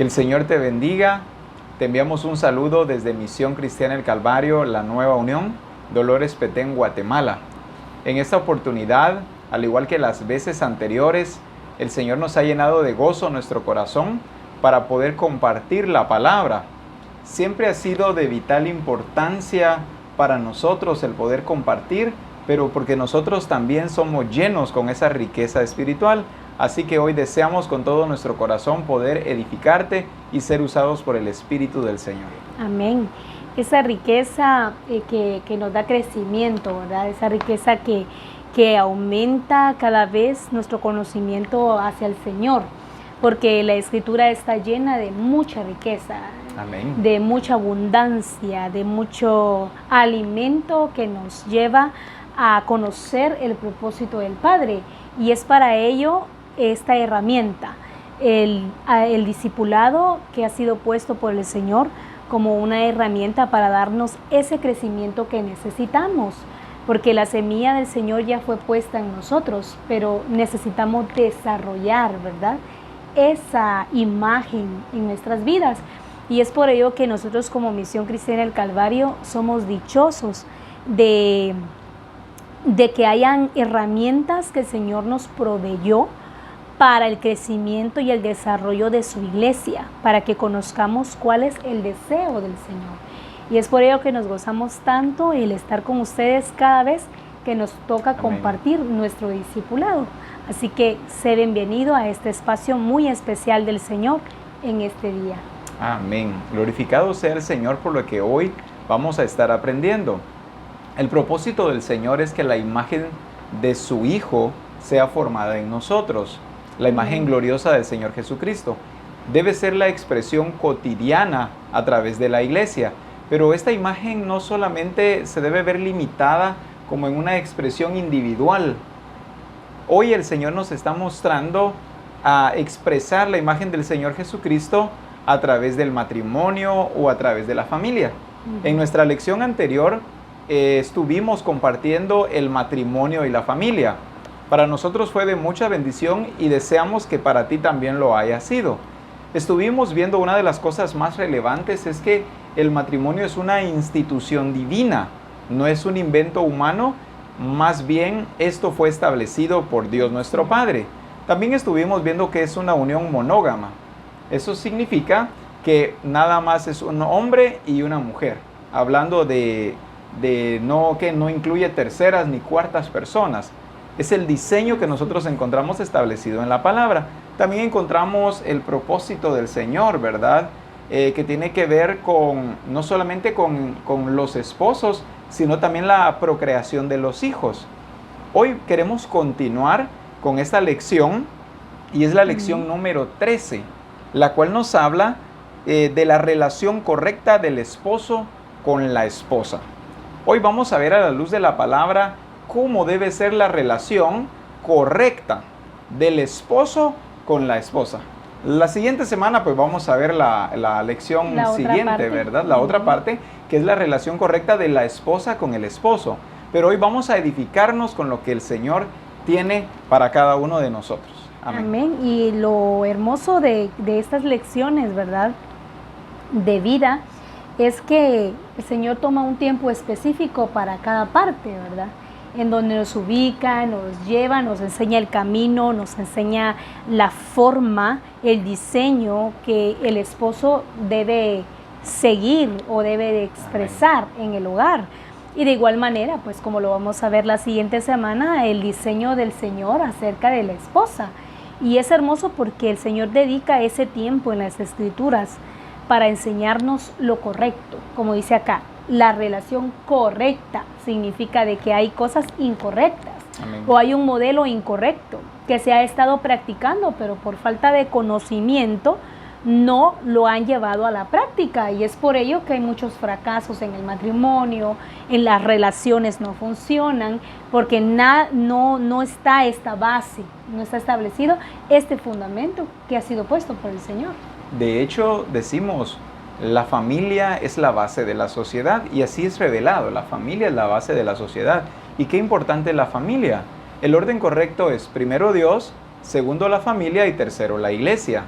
Que el Señor te bendiga. Te enviamos un saludo desde Misión Cristiana El Calvario, La Nueva Unión, Dolores Petén, Guatemala. En esta oportunidad, al igual que las veces anteriores, el Señor nos ha llenado de gozo nuestro corazón para poder compartir la palabra. Siempre ha sido de vital importancia para nosotros el poder compartir, pero porque nosotros también somos llenos con esa riqueza espiritual. Así que hoy deseamos con todo nuestro corazón poder edificarte y ser usados por el Espíritu del Señor. Amén. Esa riqueza que nos da crecimiento, ¿verdad? Esa riqueza que aumenta cada vez nuestro conocimiento hacia el Señor, porque la Escritura está llena de mucha riqueza. Amén. De mucha abundancia, de mucho alimento que nos lleva a conocer el propósito del Padre. Y es para ello esta herramienta, el discipulado que ha sido puesto por el Señor como una herramienta para darnos ese crecimiento que necesitamos, porque la semilla del Señor ya fue puesta en nosotros, pero necesitamos desarrollar, ¿verdad?, esa imagen en nuestras vidas. Y es por ello que nosotros como Misión Cristiana El Calvario somos dichosos de que hayan herramientas que el Señor nos proveyó para el crecimiento y el desarrollo de su iglesia, para que conozcamos cuál es el deseo del Señor. Y es por ello que nos gozamos tanto el estar con ustedes cada vez que nos toca compartir nuestro discipulado. Así que sé bienvenido a este espacio muy especial del Señor en este día. Amén. Glorificado sea el Señor por lo que hoy vamos a estar aprendiendo. El propósito del Señor es que la imagen de su Hijo sea formada en nosotros. La imagen gloriosa del Señor Jesucristo debe ser la expresión cotidiana a través de la iglesia, pero esta imagen no solamente se debe ver limitada como en una expresión individual. Hoy el Señor nos está mostrando a expresar la imagen del Señor Jesucristo a través del matrimonio o a través de la familia. En nuestra lección anterior estuvimos compartiendo el matrimonio y la familia. Para nosotros fue de mucha bendición y deseamos que para ti también lo haya sido. Estuvimos viendo una de las cosas más relevantes es que el matrimonio es una institución divina, no es un invento humano, más bien esto fue establecido por Dios nuestro Padre. También estuvimos viendo que es una unión monógama. Eso significa que nada más es un hombre y una mujer, hablando de no, que no incluye terceras ni cuartas personas. Es el diseño que nosotros encontramos establecido en la palabra. También encontramos el propósito del Señor, ¿verdad? Que tiene que ver con no solamente con los esposos, sino también la procreación de los hijos. Hoy queremos continuar con esta lección y es la lección número 13, la cual nos habla de la relación correcta del esposo con la esposa. Hoy vamos a ver a la luz de la palabra cómo debe ser la relación correcta del esposo con la esposa. La siguiente semana pues vamos a ver la lección siguiente, ¿verdad? La otra parte, que es la relación correcta de la esposa con el esposo. Pero hoy vamos a edificarnos con lo que el Señor tiene para cada uno de nosotros. Amén. Amén. Y lo hermoso de estas lecciones, ¿verdad?, de vida, es que el Señor toma un tiempo específico para cada parte, ¿verdad?, en donde nos ubica, nos lleva, nos enseña el camino, nos enseña la forma, el diseño que el esposo debe seguir o debe de expresar en el hogar. Y de igual manera, pues como lo vamos a ver la siguiente semana, el diseño del Señor acerca de la esposa. Y es hermoso porque el Señor dedica ese tiempo en las Escrituras para enseñarnos lo correcto, como dice acá. La relación correcta significa de que hay cosas incorrectas. Amén. O hay un modelo incorrecto que se ha estado practicando, pero por falta de conocimiento no lo han llevado a la práctica, y es por ello que hay muchos fracasos en el matrimonio, en las relaciones no funcionan, porque no está esta base, no está establecido este fundamento que ha sido puesto por el Señor. De hecho, decimos, la familia es la base de la sociedad, y así es revelado, la familia es la base de la sociedad. ¿Y qué importante es la familia? El orden correcto es primero Dios, segundo la familia y tercero la iglesia.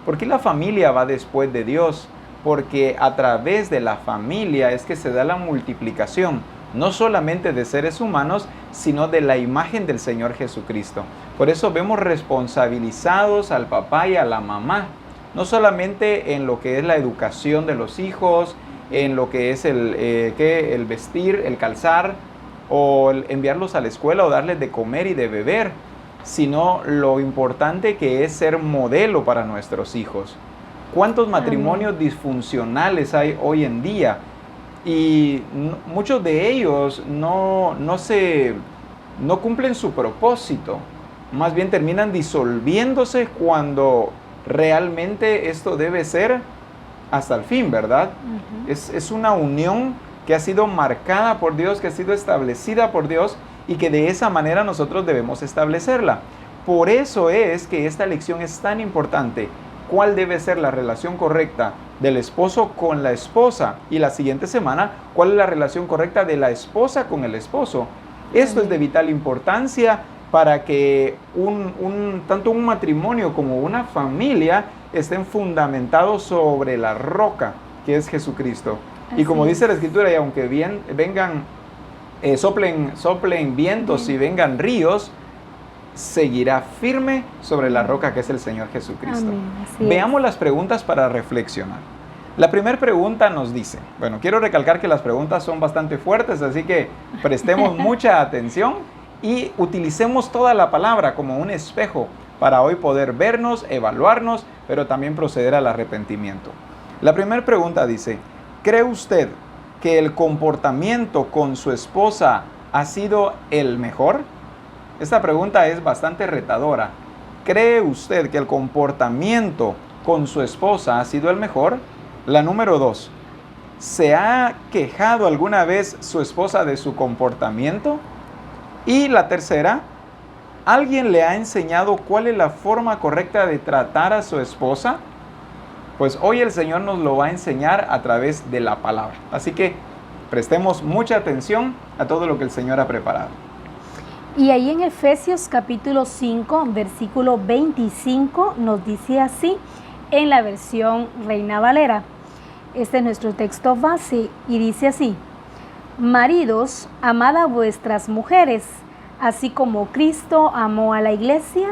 ¿Por qué la familia va después de Dios? Porque a través de la familia es que se da la multiplicación, no solamente de seres humanos, sino de la imagen del Señor Jesucristo. Por eso vemos responsabilizados al papá y a la mamá, no solamente en lo que es la educación de los hijos, en lo que es el vestir, el calzar, o el enviarlos a la escuela o darles de comer y de beber, sino lo importante que es ser modelo para nuestros hijos. ¿Cuántos matrimonios disfuncionales hay hoy en día? Y muchos de ellos no cumplen su propósito. Más bien terminan disolviéndose cuando realmente esto debe ser hasta el fin, ¿verdad? Es una unión que ha sido marcada por Dios, que ha sido establecida por Dios y que de esa manera nosotros debemos establecerla. Por eso es que esta lección es tan importante. ¿Cuál debe ser la relación correcta del esposo con la esposa? Y la siguiente semana, ¿cuál es la relación correcta de la esposa con el esposo? Esto es de vital importancia para que tanto un matrimonio como una familia estén fundamentados sobre la roca que es Jesucristo. Y como dice la Escritura, y aunque vengan, soplen vientos y vengan ríos, seguirá firme sobre la roca que es el Señor Jesucristo. Veamos las preguntas para reflexionar. La primera pregunta nos dice, bueno, quiero recalcar que las preguntas son bastante fuertes, así que prestemos mucha atención y utilicemos toda la palabra como un espejo para hoy poder vernos, evaluarnos, pero también proceder al arrepentimiento. La primera pregunta dice, ¿cree usted que el comportamiento con su esposa ha sido el mejor? Esta pregunta es bastante retadora. ¿Cree usted que el comportamiento con su esposa ha sido el mejor? La número 2. ¿Se ha quejado alguna vez su esposa de su comportamiento? Y la tercera, ¿alguien le ha enseñado cuál es la forma correcta de tratar a su esposa? Pues hoy el Señor nos lo va a enseñar a través de la palabra. Así que prestemos mucha atención a todo lo que el Señor ha preparado. Y ahí en Efesios capítulo 5, versículo 25, nos dice así, en la versión Reina Valera. Este es nuestro texto base y dice así, maridos, amad a vuestras mujeres, así como Cristo amó a la iglesia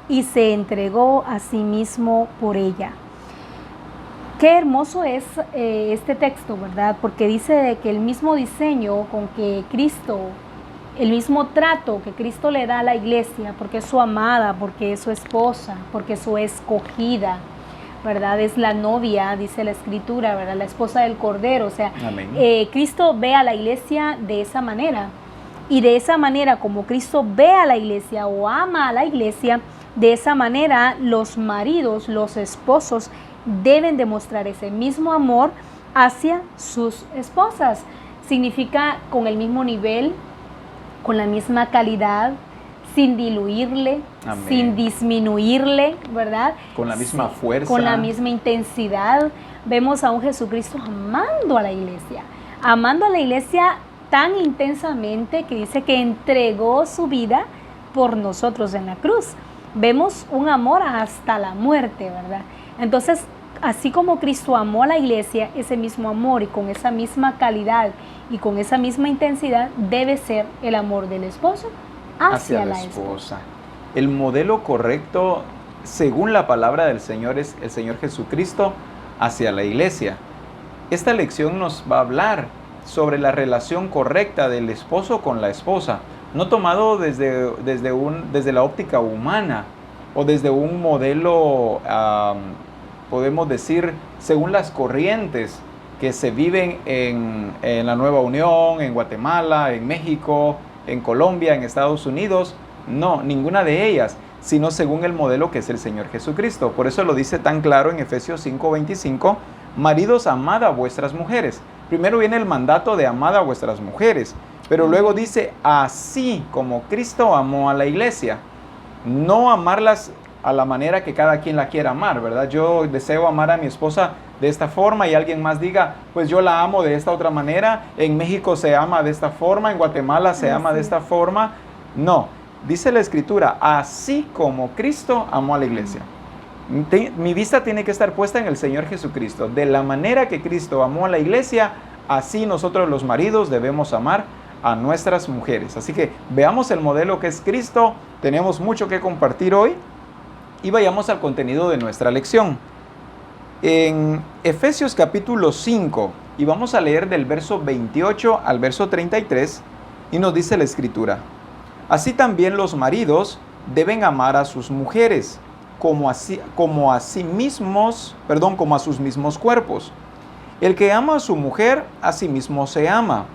y se entregó a sí mismo por ella. Qué hermoso es este texto, ¿verdad? Porque dice de que el mismo diseño con que Cristo, el mismo trato que Cristo le da a la iglesia, porque es su amada, porque es su esposa, porque es su escogida, ¿verdad? Es la novia, dice la Escritura, ¿verdad? La esposa del Cordero, o sea, Cristo ve a la iglesia de esa manera. Y de esa manera, como Cristo ve a la iglesia o ama a la iglesia, de esa manera los maridos, los esposos, deben demostrar ese mismo amor hacia sus esposas. Significa con el mismo nivel, con la misma calidad, sin diluirle, amén, sin disminuirle, ¿verdad? Con la misma fuerza. Con la misma intensidad. Vemos a un Jesucristo amando a la iglesia tan intensamente que dice que entregó su vida por nosotros en la cruz. Vemos un amor hasta la muerte, ¿verdad? Entonces, así como Cristo amó a la iglesia, ese mismo amor y con esa misma calidad y con esa misma intensidad debe ser el amor del esposo hacia la esposa. El modelo correcto, según la palabra del Señor, es el Señor Jesucristo hacia la iglesia. Esta lección nos va a hablar sobre la relación correcta del esposo con la esposa, no tomado desde la óptica humana o desde un modelo, podemos decir, según las corrientes que se viven en la Nueva Unión, en Guatemala, en México, en Colombia, en Estados Unidos. No, ninguna de ellas, sino según el modelo que es el Señor Jesucristo. Por eso lo dice tan claro en Efesios 5:25, maridos, amad a vuestras mujeres. Primero viene el mandato de amad a vuestras mujeres, pero luego dice, así como Cristo amó a la iglesia. No amarlas a la manera que cada quien la quiera amar, ¿verdad? Yo deseo amar a mi esposa de esta forma y alguien más diga, pues yo la amo de esta otra manera, en México se ama de esta forma, en Guatemala se ama de esta forma. No, dice la Escritura, así como Cristo amó a la iglesia. Mi vista tiene que estar puesta en el Señor Jesucristo. De la manera que Cristo amó a la iglesia, así nosotros los maridos debemos amar a nuestras mujeres. Así que veamos el modelo que es Cristo. Tenemos mucho que compartir hoy y vayamos al contenido de nuestra lección. En Efesios capítulo 5, y vamos a leer del verso 28 al verso 33, y nos dice la Escritura: así también los maridos deben amar a sus mujeres como a sus mismos cuerpos. El que ama a su mujer, a sí mismo se ama,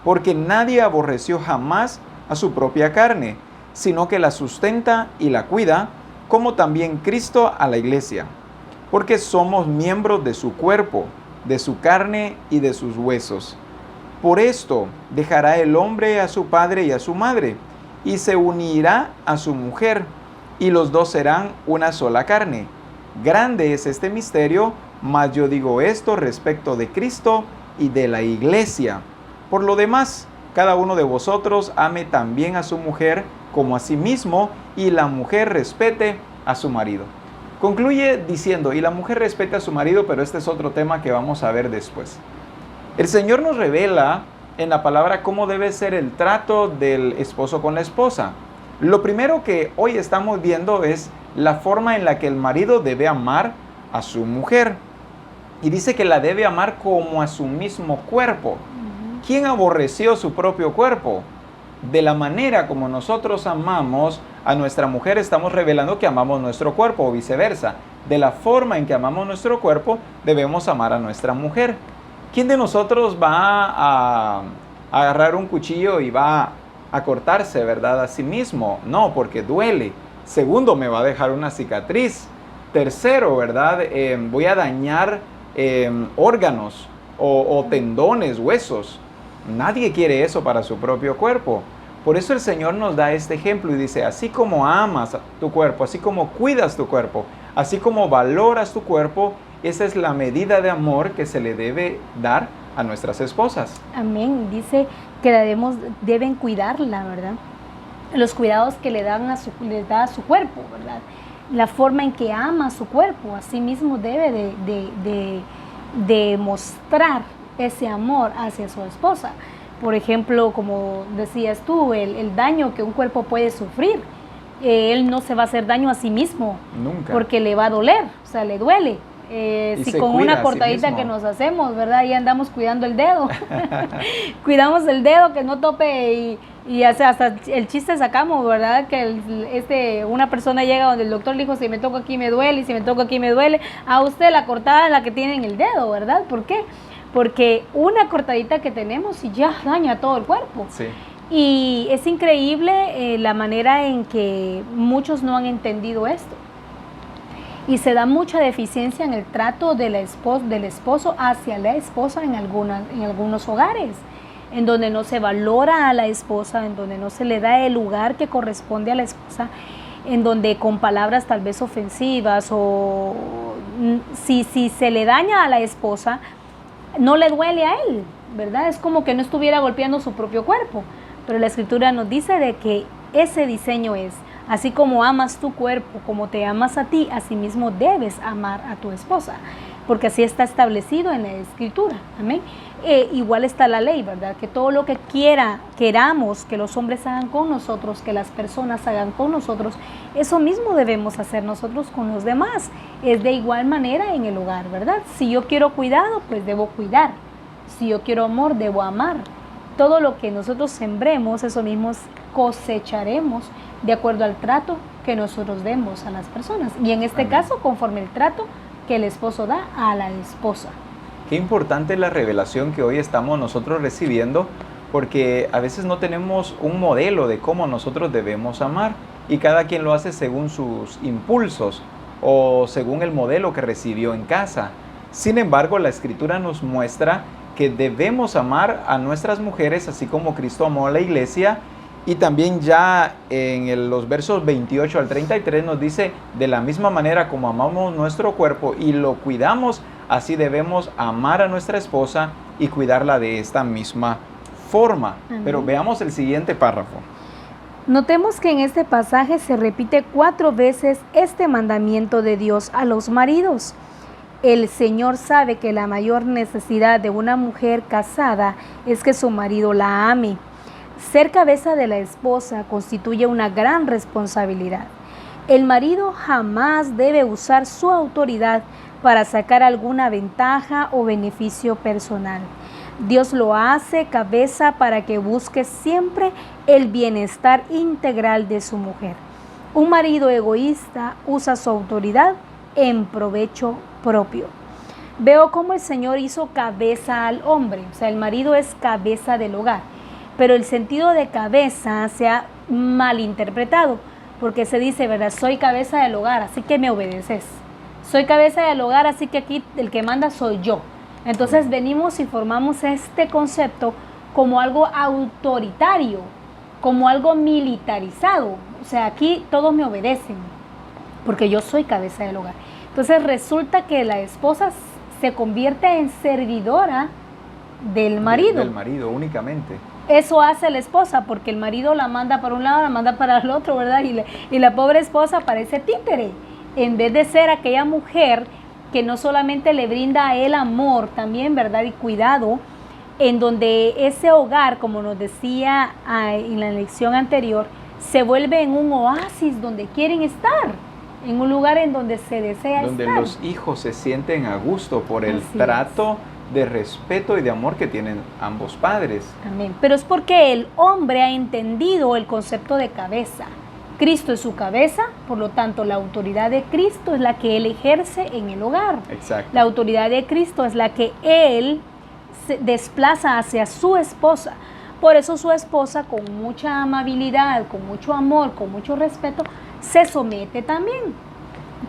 porque nadie aborreció jamás a su propia carne, sino que la sustenta y la cuida, como también Cristo a la iglesia, porque somos miembros de su cuerpo, de su carne y de sus huesos. Por esto dejará el hombre a su padre y a su madre, y se unirá a su mujer, y los dos serán una sola carne. Grande es este misterio, mas yo digo esto respecto de Cristo y de la iglesia. Por lo demás, cada uno de vosotros ame también a su mujer como a sí mismo, y la mujer respete a su marido. Concluye diciendo, y la mujer respete a su marido, pero este es otro tema que vamos a ver después. El Señor nos revela en la palabra cómo debe ser el trato del esposo con la esposa. Lo primero que hoy estamos viendo es la forma en la que el marido debe amar a su mujer. Y dice que la debe amar como a su mismo cuerpo. ¿Quién aborreció su propio cuerpo? De la manera como nosotros amamos a nuestra mujer, estamos revelando que amamos nuestro cuerpo, o viceversa. De la forma en que amamos nuestro cuerpo, debemos amar a nuestra mujer. ¿Quién de nosotros va a agarrar un cuchillo y va a cortarse, verdad, a sí mismo? No, porque duele. Segundo, me va a dejar una cicatriz. Tercero, verdad, voy a dañar órganos o tendones, huesos. Nadie quiere eso para su propio cuerpo. Por eso el Señor nos da este ejemplo y dice, así como amas tu cuerpo, así como cuidas tu cuerpo, así como valoras tu cuerpo, esa es la medida de amor que se le debe dar a nuestras esposas. Amén. Dice que deben cuidarla, ¿verdad? Los cuidados que les da a su cuerpo, ¿verdad? La forma en que ama su cuerpo, así mismo debe de mostrar ese amor hacia su esposa. Por ejemplo, como decías tú, el daño que un cuerpo puede sufrir, él no se va a hacer daño a sí mismo. Nunca. Porque le va a doler, o sea, le duele. Si con una cortadita que nos hacemos, ¿verdad? Y andamos cuidando el dedo. Cuidamos el dedo que no tope y hasta el chiste sacamos, ¿verdad? Que una persona llega donde el doctor le dijo, si me toco aquí me duele, y si me toco aquí me duele. A usted la cortada es la que tiene en el dedo, ¿verdad? ¿Por qué? Porque una cortadita que tenemos y ya daña todo el cuerpo. Sí. Y es increíble la manera en que muchos no han entendido esto. Y se da mucha deficiencia en el trato del esposo hacia la esposa en algunos hogares, en donde no se valora a la esposa, en donde no se le da el lugar que corresponde a la esposa, en donde con palabras tal vez ofensivas o si se le daña a la esposa, no le duele a él, ¿verdad? Es como que no estuviera golpeando su propio cuerpo. Pero la Escritura nos dice de que ese diseño es, así como amas tu cuerpo, como te amas a ti, así mismo debes amar a tu esposa, porque así está establecido en la Escritura, amén. Igual está la ley, ¿verdad? Que todo lo que queramos que los hombres hagan con nosotros, que las personas hagan con nosotros, eso mismo debemos hacer nosotros con los demás. Es de igual manera en el hogar, ¿verdad? Si yo quiero cuidado, pues debo cuidar. Si yo quiero amor, debo amar. Todo lo que nosotros sembremos, eso mismo cosecharemos de acuerdo al trato que nosotros demos a las personas. Y en este caso, conforme el trato que el esposo da a la esposa. Qué importante es la revelación que hoy estamos nosotros recibiendo, porque a veces no tenemos un modelo de cómo nosotros debemos amar y cada quien lo hace según sus impulsos o según el modelo que recibió en casa. Sin embargo, la Escritura nos muestra que debemos amar a nuestras mujeres así como Cristo amó a la iglesia, y también ya en los versos 28 al 33 nos dice, de la misma manera como amamos nuestro cuerpo y lo cuidamos, así debemos amar a nuestra esposa y cuidarla de esta misma forma. Pero veamos el siguiente párrafo. Notemos que en este pasaje se repite 4 veces este mandamiento de Dios a los maridos. El Señor sabe que la mayor necesidad de una mujer casada es que su marido la ame. Ser cabeza de la esposa constituye una gran responsabilidad. El marido jamás debe usar su autoridad para sacar alguna ventaja o beneficio personal. Dios lo hace cabeza para que busque siempre el bienestar integral de su mujer. Un marido egoísta usa su autoridad en provecho propio. Veo cómo el Señor hizo cabeza al hombre, o sea, el marido es cabeza del hogar, pero el sentido de cabeza se ha malinterpretado, porque se dice, ¿verdad? Soy cabeza del hogar, así que me obedeces. Soy cabeza del hogar, así que aquí el que manda soy yo. Entonces venimos y formamos este concepto como algo autoritario, como algo militarizado. O sea, aquí todos me obedecen, porque yo soy cabeza del hogar. Entonces resulta que la esposa se convierte en servidora del marido. Del marido únicamente. Eso hace la esposa, porque el marido la manda para un lado, la manda para el otro, ¿verdad? Y la pobre esposa parece títere, en vez de ser aquella mujer que no solamente le brinda a él amor también, ¿verdad? Y cuidado, en donde ese hogar, como nos decía en la lección anterior, se vuelve en un oasis donde quieren estar, en un lugar en donde se desea donde estar. Donde los hijos se sienten a gusto por el Así trato de respeto y de amor que tienen ambos padres. Amén. Pero es porque el hombre ha entendido el concepto de cabeza. Cristo es su cabeza, por lo tanto la autoridad de Cristo es la que él ejerce en el hogar. Exacto. La autoridad de Cristo es la que él se desplaza hacia su esposa. Por eso su esposa, con mucha amabilidad, con mucho amor, con mucho respeto, se somete también.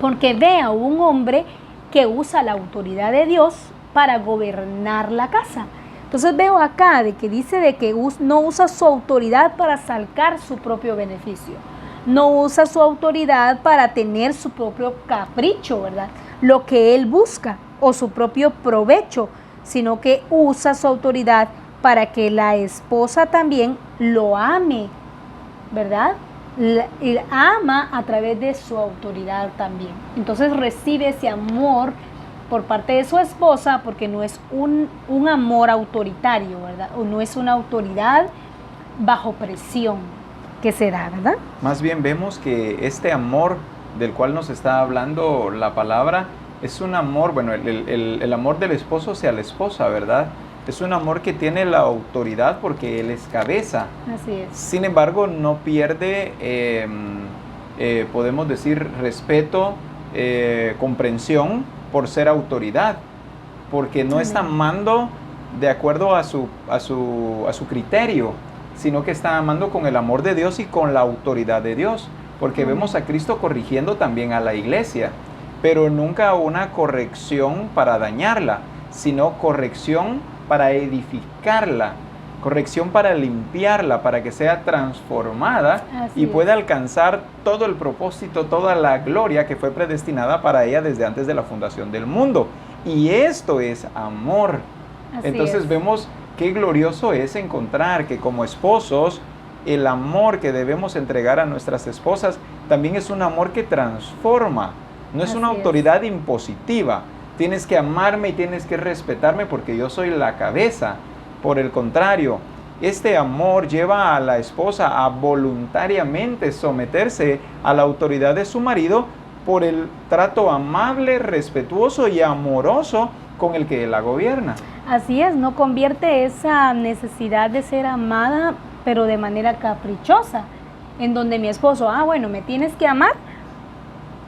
Porque ve a un hombre que usa la autoridad de Dios para gobernar la casa. Entonces veo acá de que dice de que no usa su autoridad para sacar su propio beneficio. No usa su autoridad para tener su propio capricho, ¿verdad? Lo que él busca o su propio provecho, sino que usa su autoridad para que la esposa también lo ame, ¿verdad? Y ama a través de su autoridad también. Entonces recibe ese amor por parte de su esposa, porque no es un amor autoritario, ¿verdad? O no es una autoridad bajo presión que se da, ¿verdad? Más bien vemos que este amor del cual nos está hablando la palabra es un amor, bueno, el amor del esposo hacia la esposa, ¿verdad? Es un amor que tiene la autoridad porque él es cabeza. Así es. Sin embargo, no pierde, podemos decir, respeto, comprensión por ser autoridad, porque no está amando de acuerdo a su criterio, sino que está amando con el amor de Dios y con la autoridad de Dios, porque vemos a Cristo corrigiendo también a la iglesia, pero nunca una corrección para dañarla, sino corrección para edificarla, corrección para limpiarla, para que sea transformada y pueda alcanzar todo el propósito, toda la gloria que fue predestinada para ella desde antes de la fundación del mundo. Y esto es amor. Entonces vemos qué glorioso es encontrar que como esposos, el amor que debemos entregar a nuestras esposas también es un amor que transforma, no es una autoridad impositiva. Tienes que amarme y tienes que respetarme porque yo soy la cabeza. Por el contrario, este amor lleva a la esposa a voluntariamente someterse a la autoridad de su marido por el trato amable, respetuoso y amoroso con el que él la gobierna. Así es, no convierte esa necesidad de ser amada, pero de manera caprichosa, en donde mi esposo, bueno, me tienes que amar,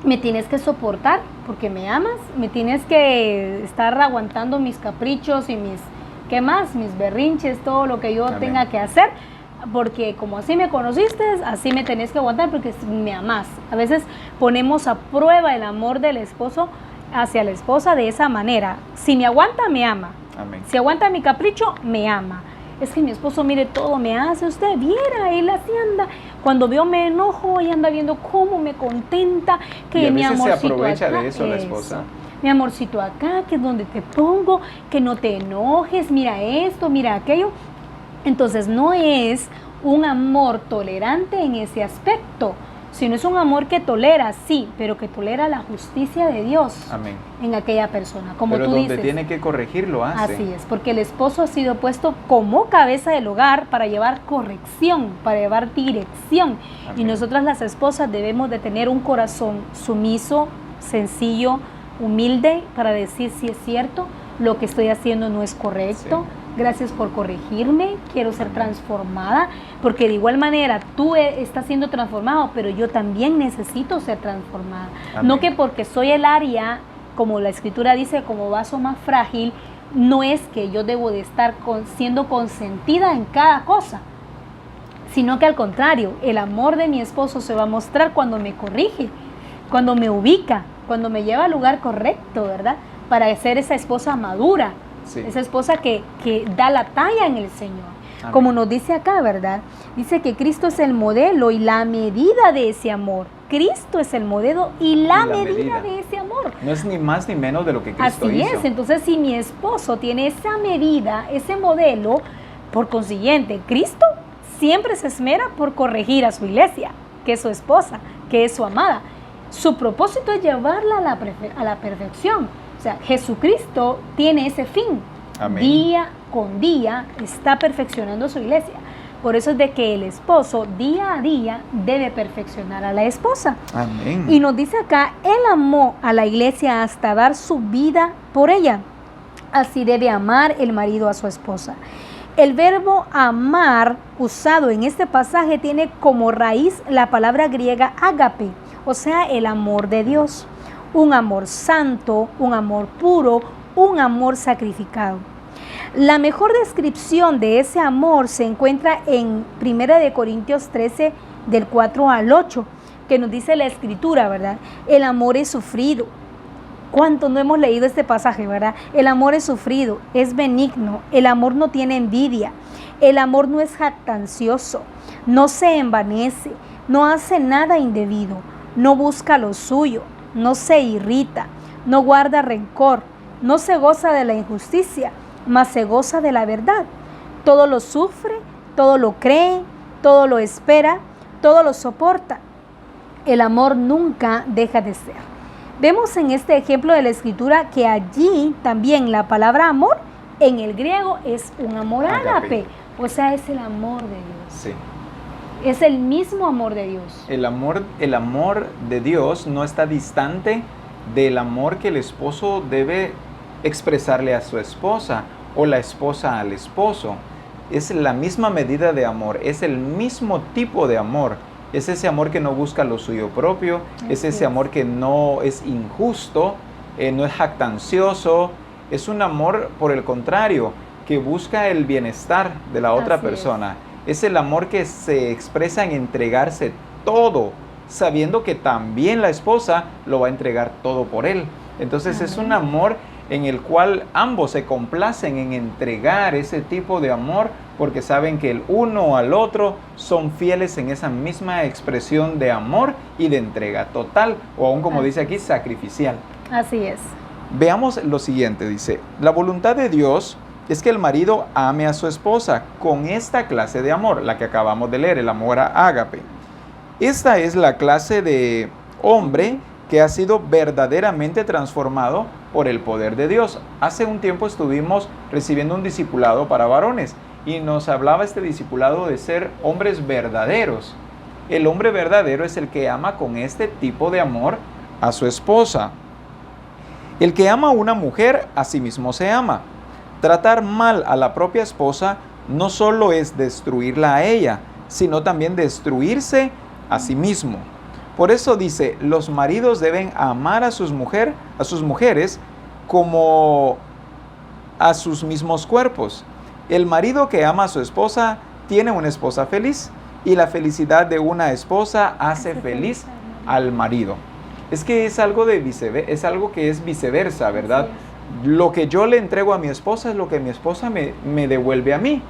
me tienes que soportar porque me amas, me tienes que estar aguantando mis caprichos y ¿qué más? Mis berrinches, todo lo que yo tenga que hacer, porque como así me conociste, así me tenés que aguantar porque me amás. A veces ponemos a prueba el amor del esposo hacia la esposa de esa manera. Si me aguanta, me ama. Amén. Si aguanta mi capricho, me ama. Es que mi esposo, mire, todo me hace, usted viera, él así anda. Cuando yo me enojo, ella anda viendo cómo me contenta, que mi amorcito se aprovecha acá, de eso la esposa. Mi amorcito acá, que es donde te pongo, que no te enojes, mira esto, mira aquello. Entonces no es un amor tolerante en ese aspecto. Si no es un amor que tolera, sí, pero que tolera la justicia de Dios. Amén. En aquella persona, como pero tú donde dices. tiene que corregir lo hace. Así es, porque el esposo ha sido puesto como cabeza del hogar para llevar corrección, para llevar dirección. Amén. Y nosotras las esposas debemos de tener un corazón sumiso, sencillo, humilde, para decir si es cierto, lo que estoy haciendo no es correcto. Sí. Gracias por corregirme, quiero ser transformada, porque de igual manera tú estás siendo transformado, pero yo también necesito ser transformada. Amén. No que porque soy el área, como la escritura dice, como vaso más frágil, no es que yo debo de estar siendo consentida en cada cosa, sino que al contrario, el amor de mi esposo se va a mostrar cuando me corrige, cuando me ubica, cuando me lleva al lugar correcto, ¿verdad? Para ser esa esposa madura. Sí. Esa esposa que da la talla en el Señor. Amén. Como nos dice acá, ¿verdad? Dice que Cristo es el modelo y la medida de ese amor. Cristo es el modelo y la medida de ese amor. No es ni más ni menos de lo que Cristo hizo. Así es. Entonces, si mi esposo tiene esa medida, ese modelo, por consiguiente, Cristo siempre se esmera por corregir a su iglesia, que es su esposa, que es su amada. Su propósito es llevarla a la perfección. O sea, Jesucristo tiene ese fin. Amén. Día con día está perfeccionando su iglesia. Por eso es de que el esposo día a día debe perfeccionar a la esposa. Amén. Y nos dice acá, Él amó a la iglesia hasta dar su vida por ella. Así debe amar el marido a su esposa. El verbo amar usado en este pasaje tiene como raíz la palabra griega ágape, o sea, el amor de Dios. Un amor santo, un amor puro, un amor sacrificado. La mejor descripción de ese amor se encuentra en 1 Corintios 13, del 4 al 8, que nos dice la escritura, ¿verdad? El amor es sufrido. ¿Cuánto no hemos leído este pasaje, verdad? El amor es sufrido, es benigno, el amor no tiene envidia, el amor no es jactancioso, no se envanece, no hace nada indebido, no busca lo suyo, no se irrita, no guarda rencor, no se goza de la injusticia, mas se goza de la verdad. Todo lo sufre, todo lo cree, todo lo espera, todo lo soporta. El amor nunca deja de ser. Vemos en este ejemplo de la escritura que allí también la palabra amor en el griego es un amor ágape, o sea, es el amor de Dios. Sí. Es el mismo amor de Dios. El amor de Dios no está distante del amor que el esposo debe expresarle a su esposa o la esposa al esposo. Es la misma medida de amor, es el mismo tipo de amor. Es ese amor que no busca lo suyo propio, es ese amor que no es injusto, no es jactancioso. Es un amor, por el contrario, que busca el bienestar de la otra persona. Es el amor que se expresa en entregarse todo, sabiendo que también la esposa lo va a entregar todo por él. Entonces es un amor en el cual ambos se complacen en entregar ese tipo de amor porque saben que el uno al otro son fieles en esa misma expresión de amor y de entrega total, o aún como dice aquí, sacrificial. Así es. Veamos lo siguiente, dice, la voluntad de Dios es que el marido ame a su esposa con esta clase de amor, la que acabamos de leer, el amor ágape. Esta es la clase de hombre que ha sido verdaderamente transformado por el poder de Dios. Hace un tiempo estuvimos recibiendo un discipulado para varones y nos hablaba este discipulado de ser hombres verdaderos. El hombre verdadero es el que ama con este tipo de amor a su esposa. El que ama a una mujer, a sí mismo se ama. Tratar mal a la propia esposa no solo es destruirla a ella, sino también destruirse a sí mismo. Por eso dice, los maridos deben amar a sus mujeres como a sus mismos cuerpos. El marido que ama a su esposa tiene una esposa feliz y la felicidad de una esposa hace feliz al marido. Es que es algo que es viceversa, ¿verdad? Lo que yo le entrego a mi esposa es lo que mi esposa me devuelve a mí.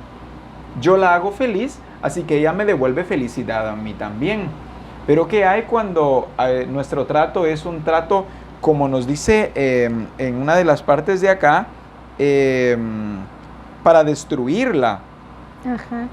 Yo la hago feliz, así que ella me devuelve felicidad a mí también. Pero ¿qué hay cuando nuestro trato es un trato, como nos dice en una de las partes de acá, para destruirla? Ajá.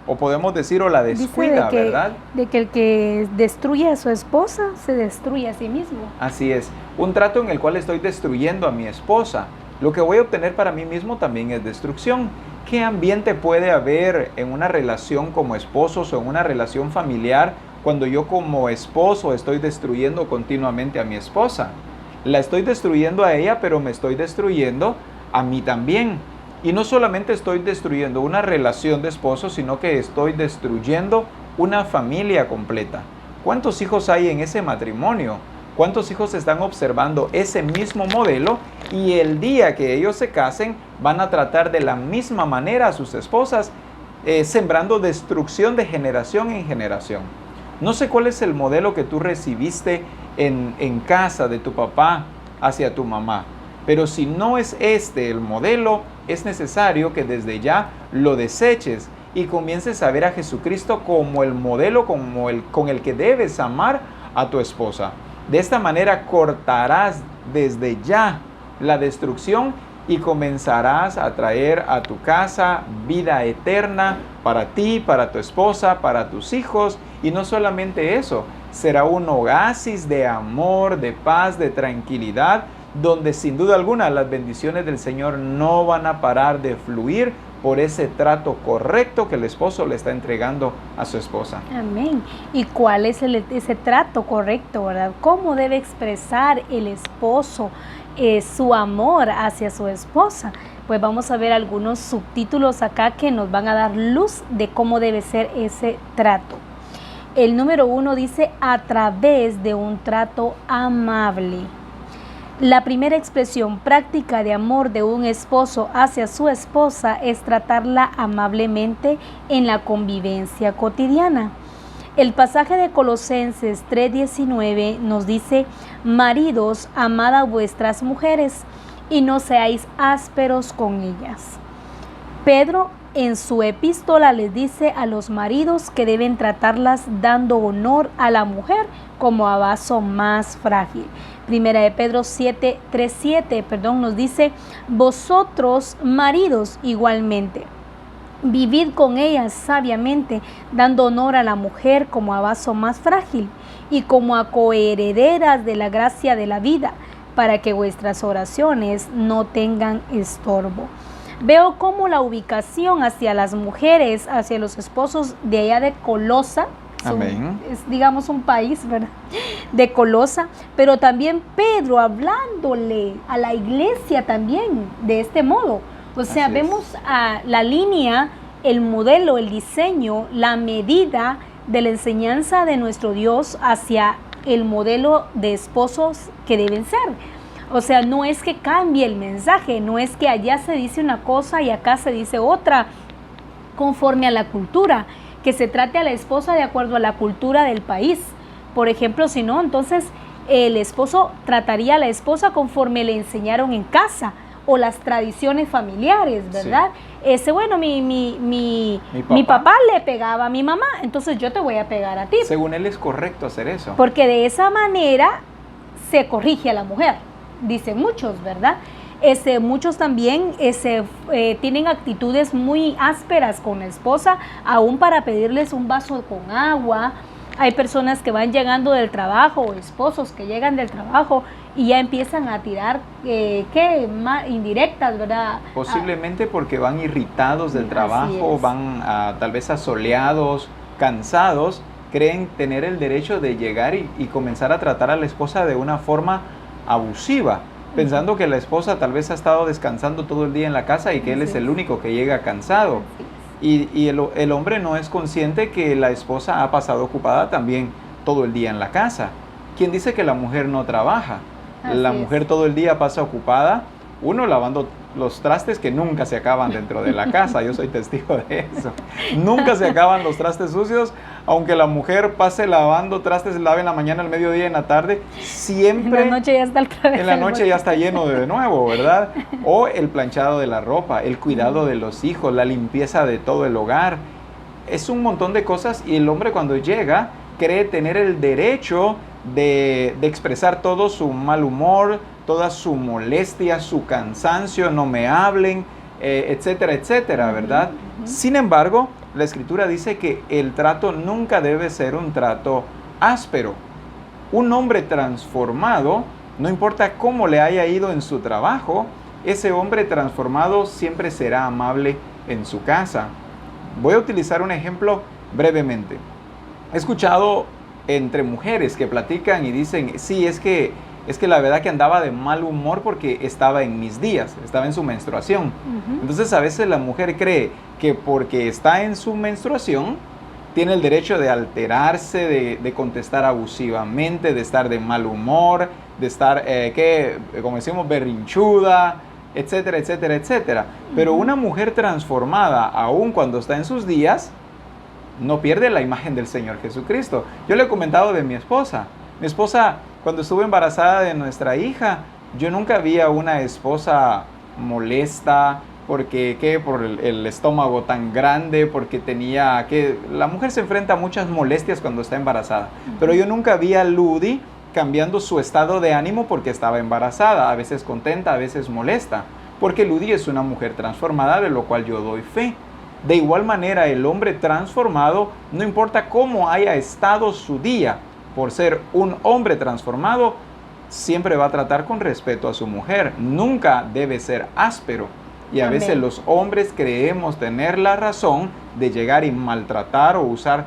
O podemos decir, o la descuida, Dice ¿verdad? de que el que destruye a su esposa se destruye a sí mismo. Así es, un trato en el cual estoy destruyendo a mi esposa. Lo que voy a obtener para mí mismo también es destrucción. ¿Qué ambiente puede haber en una relación como esposos o en una relación familiar cuando yo como esposo estoy destruyendo continuamente a mi esposa? La estoy destruyendo a ella, pero me estoy destruyendo a mí también. Y no solamente estoy destruyendo una relación de esposo, sino que estoy destruyendo una familia completa. ¿Cuántos hijos hay en ese matrimonio? ¿Cuántos hijos están observando ese mismo modelo y el día que ellos se casen van a tratar de la misma manera a sus esposas, sembrando destrucción de generación en generación? No sé cuál es el modelo que tú recibiste en casa de tu papá hacia tu mamá, pero si no es este el modelo, es necesario que desde ya lo deseches y comiences a ver a Jesucristo como el modelo, con el que debes amar a tu esposa. De esta manera cortarás desde ya la destrucción y comenzarás a traer a tu casa vida eterna para ti, para tu esposa, para tus hijos. Y no solamente eso, será un oasis de amor, de paz, de tranquilidad, donde sin duda alguna las bendiciones del Señor no van a parar de fluir por ese trato correcto que el esposo le está entregando a su esposa. Amén. ¿Y cuál es ese trato correcto, verdad? ¿Cómo debe expresar el esposo su amor hacia su esposa? Pues vamos a ver algunos subtítulos acá que nos van a dar luz de cómo debe ser ese trato. El número 1 dice, a través de un trato amable. La primera expresión práctica de amor de un esposo hacia su esposa es tratarla amablemente en la convivencia cotidiana. El pasaje de Colosenses 3:19 nos dice, maridos, amad a vuestras mujeres y no seáis ásperos con ellas. Pedro en su epístola les dice a los maridos que deben tratarlas dando honor a la mujer como a vaso más frágil. Primera de Pedro 3:7 nos dice, vosotros maridos igualmente, vivid con ellas sabiamente, dando honor a la mujer como a vaso más frágil y como a coherederas de la gracia de la vida, para que vuestras oraciones no tengan estorbo. Veo cómo la ubicación hacia las mujeres, hacia los esposos de allá de Colosa, es digamos un país, ¿verdad? De Colosa, pero también Pedro hablándole a la iglesia también de este modo. O sea, vemos a la línea, el modelo, el diseño, la medida de la enseñanza de nuestro Dios hacia el modelo de esposos que deben ser. O sea, no es que cambie el mensaje, no es que allá se dice una cosa y acá se dice otra, conforme a la cultura, que se trate a la esposa de acuerdo a la cultura del país. Por ejemplo, si no, entonces el esposo trataría a la esposa conforme le enseñaron en casa o las tradiciones familiares, ¿verdad? Sí. Bueno, mi papá le pegaba a mi mamá, entonces yo te voy a pegar a ti. Según él es correcto hacer eso. Porque de esa manera se corrige a la mujer, dicen muchos, ¿verdad? Muchos también tienen actitudes muy ásperas con la esposa, aún para pedirles un vaso con agua. Hay personas que van llegando del trabajo, o esposos que llegan del trabajo y ya empiezan a tirar indirectas, ¿verdad? Posiblemente porque van irritados del trabajo, van tal vez asoleados, cansados, creen tener el derecho de llegar y comenzar a tratar a la esposa de una forma abusiva, pensando que la esposa tal vez ha estado descansando todo el día en la casa y que él es el único que llega cansado. Y el hombre no es consciente que la esposa ha pasado ocupada también todo el día en la casa. ¿Quién dice que la mujer no trabaja? La mujer todo el día pasa ocupada, uno lavando los trastes que nunca se acaban dentro de la casa. Yo soy testigo de eso. Nunca se acaban los trastes sucios, aunque la mujer pase lavando trastes, lave en la mañana, al mediodía, en la tarde, siempre en la noche ya está en la noche ya está lleno de nuevo, ¿verdad? O el planchado de la ropa, el cuidado de los hijos, la limpieza de todo el hogar. Es un montón de cosas y el hombre cuando llega cree tener el derecho de expresar todo su mal humor, toda su molestia, su cansancio, no me hablen, etcétera, etcétera, ¿verdad? Sin embargo, la Escritura dice que el trato nunca debe ser un trato áspero. Un hombre transformado, no importa cómo le haya ido en su trabajo, ese hombre transformado siempre será amable en su casa. Voy a utilizar un ejemplo brevemente. He escuchado entre mujeres que platican y dicen, sí, es que la verdad que andaba de mal humor porque estaba en mis días, estaba en su menstruación. Entonces a veces la mujer cree que porque está en su menstruación, tiene el derecho de alterarse, de contestar abusivamente, de estar de mal humor, de estar, como decimos, berrinchuda, etcétera, etcétera, etcétera. Pero una mujer transformada, aun cuando está en sus días, no pierde la imagen del Señor Jesucristo. Yo le he comentado de mi esposa. Mi esposa, cuando estuve embarazada de nuestra hija, yo nunca vi a una esposa molesta, porque por el estómago tan grande, porque la mujer se enfrenta a muchas molestias cuando está embarazada. Pero yo nunca vi a Ludi cambiando su estado de ánimo porque estaba embarazada, a veces contenta, a veces molesta, porque Ludi es una mujer transformada, de lo cual yo doy fe. De igual manera, el hombre transformado, no importa cómo haya estado su día, por ser un hombre transformado, siempre va a tratar con respeto a su mujer. Nunca debe ser áspero. Y a veces los hombres creemos tener la razón de llegar y maltratar o usar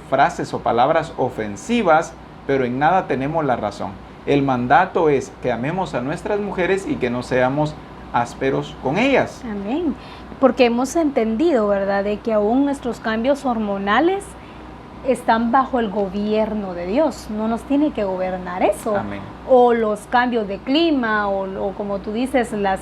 frases o palabras ofensivas, pero en nada tenemos la razón. El mandato es que amemos a nuestras mujeres y que no seamos ásperos con ellas. Amén. Porque hemos entendido, ¿verdad?, de que aún nuestros cambios hormonales están bajo el gobierno de Dios. No nos tiene que gobernar eso. Amén. O los cambios de clima, o como tú dices, las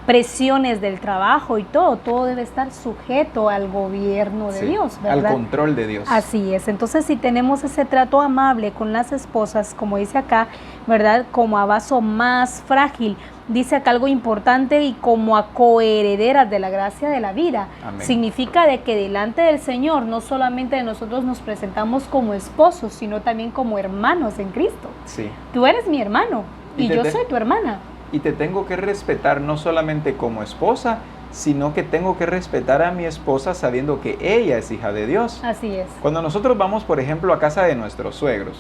presiones del trabajo y todo debe estar sujeto al gobierno de Dios, ¿verdad? Al control de Dios. Así es. Entonces, si tenemos ese trato amable con las esposas, como dice acá, ¿verdad?, como a vaso más frágil, dice acá algo importante, y como a coherederas de la gracia de la vida. Amén. Significa de que delante del Señor no solamente nosotros nos presentamos como esposos, sino también como hermanos en Cristo. Sí. Tú eres mi hermano y yo soy tu hermana. Y te tengo que respetar no solamente como esposa, sino que tengo que respetar a mi esposa sabiendo que ella es hija de Dios. Así es. Cuando nosotros vamos, por ejemplo, a casa de nuestros suegros,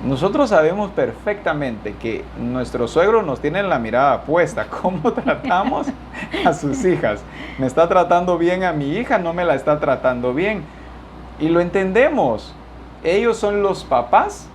nosotros sabemos perfectamente que nuestros suegros nos tienen la mirada puesta. ¿Cómo tratamos a sus hijas? ¿Me está tratando bien a mi hija? ¿No me la está tratando bien? Y lo entendemos. Ellos son los papás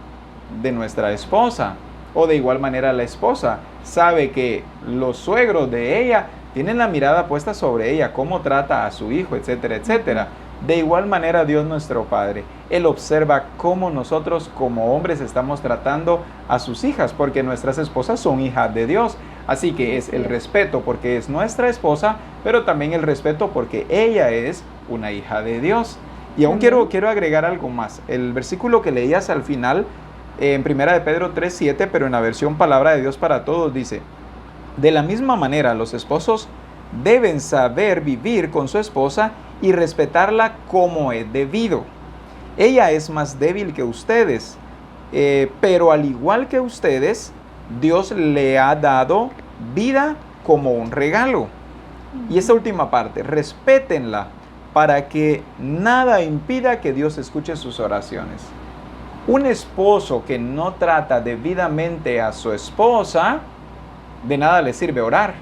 de nuestra esposa. O de igual manera la esposa sabe que los suegros de ella tienen la mirada puesta sobre ella, cómo trata a su hijo, etcétera, etcétera. De igual manera Dios nuestro Padre, Él observa cómo nosotros como hombres estamos tratando a sus hijas, porque nuestras esposas son hijas de Dios. Así que es el respeto porque es nuestra esposa, pero también el respeto porque ella es una hija de Dios. Y aún quiero agregar algo más. El versículo que leías al final, en 1 de Pedro 3:7, pero en la versión Palabra de Dios para Todos, dice: de la misma manera los esposos deben saber vivir con su esposa y respetarla como es debido. Ella es más débil que ustedes, pero al igual que ustedes, Dios le ha dado vida como un regalo. Y esta última parte, respétenla para que nada impida que Dios escuche sus oraciones. Un esposo que no trata debidamente a su esposa, de nada le sirve orar.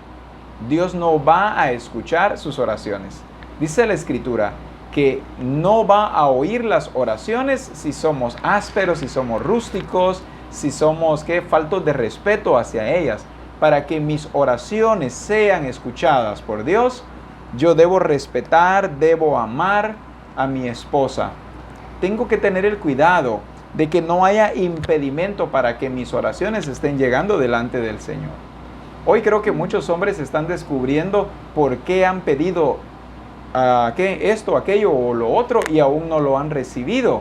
Dios no va a escuchar sus oraciones. Dice la Escritura que no va a oír las oraciones si somos ásperos, si somos rústicos, si somos faltos de respeto hacia ellas. Para que mis oraciones sean escuchadas por Dios, yo debo respetar, debo amar a mi esposa. Tengo que tener el cuidado de que no haya impedimento para que mis oraciones estén llegando delante del Señor. Hoy creo que muchos hombres están descubriendo por qué han pedido esto, aquello o lo otro y aún no lo han recibido.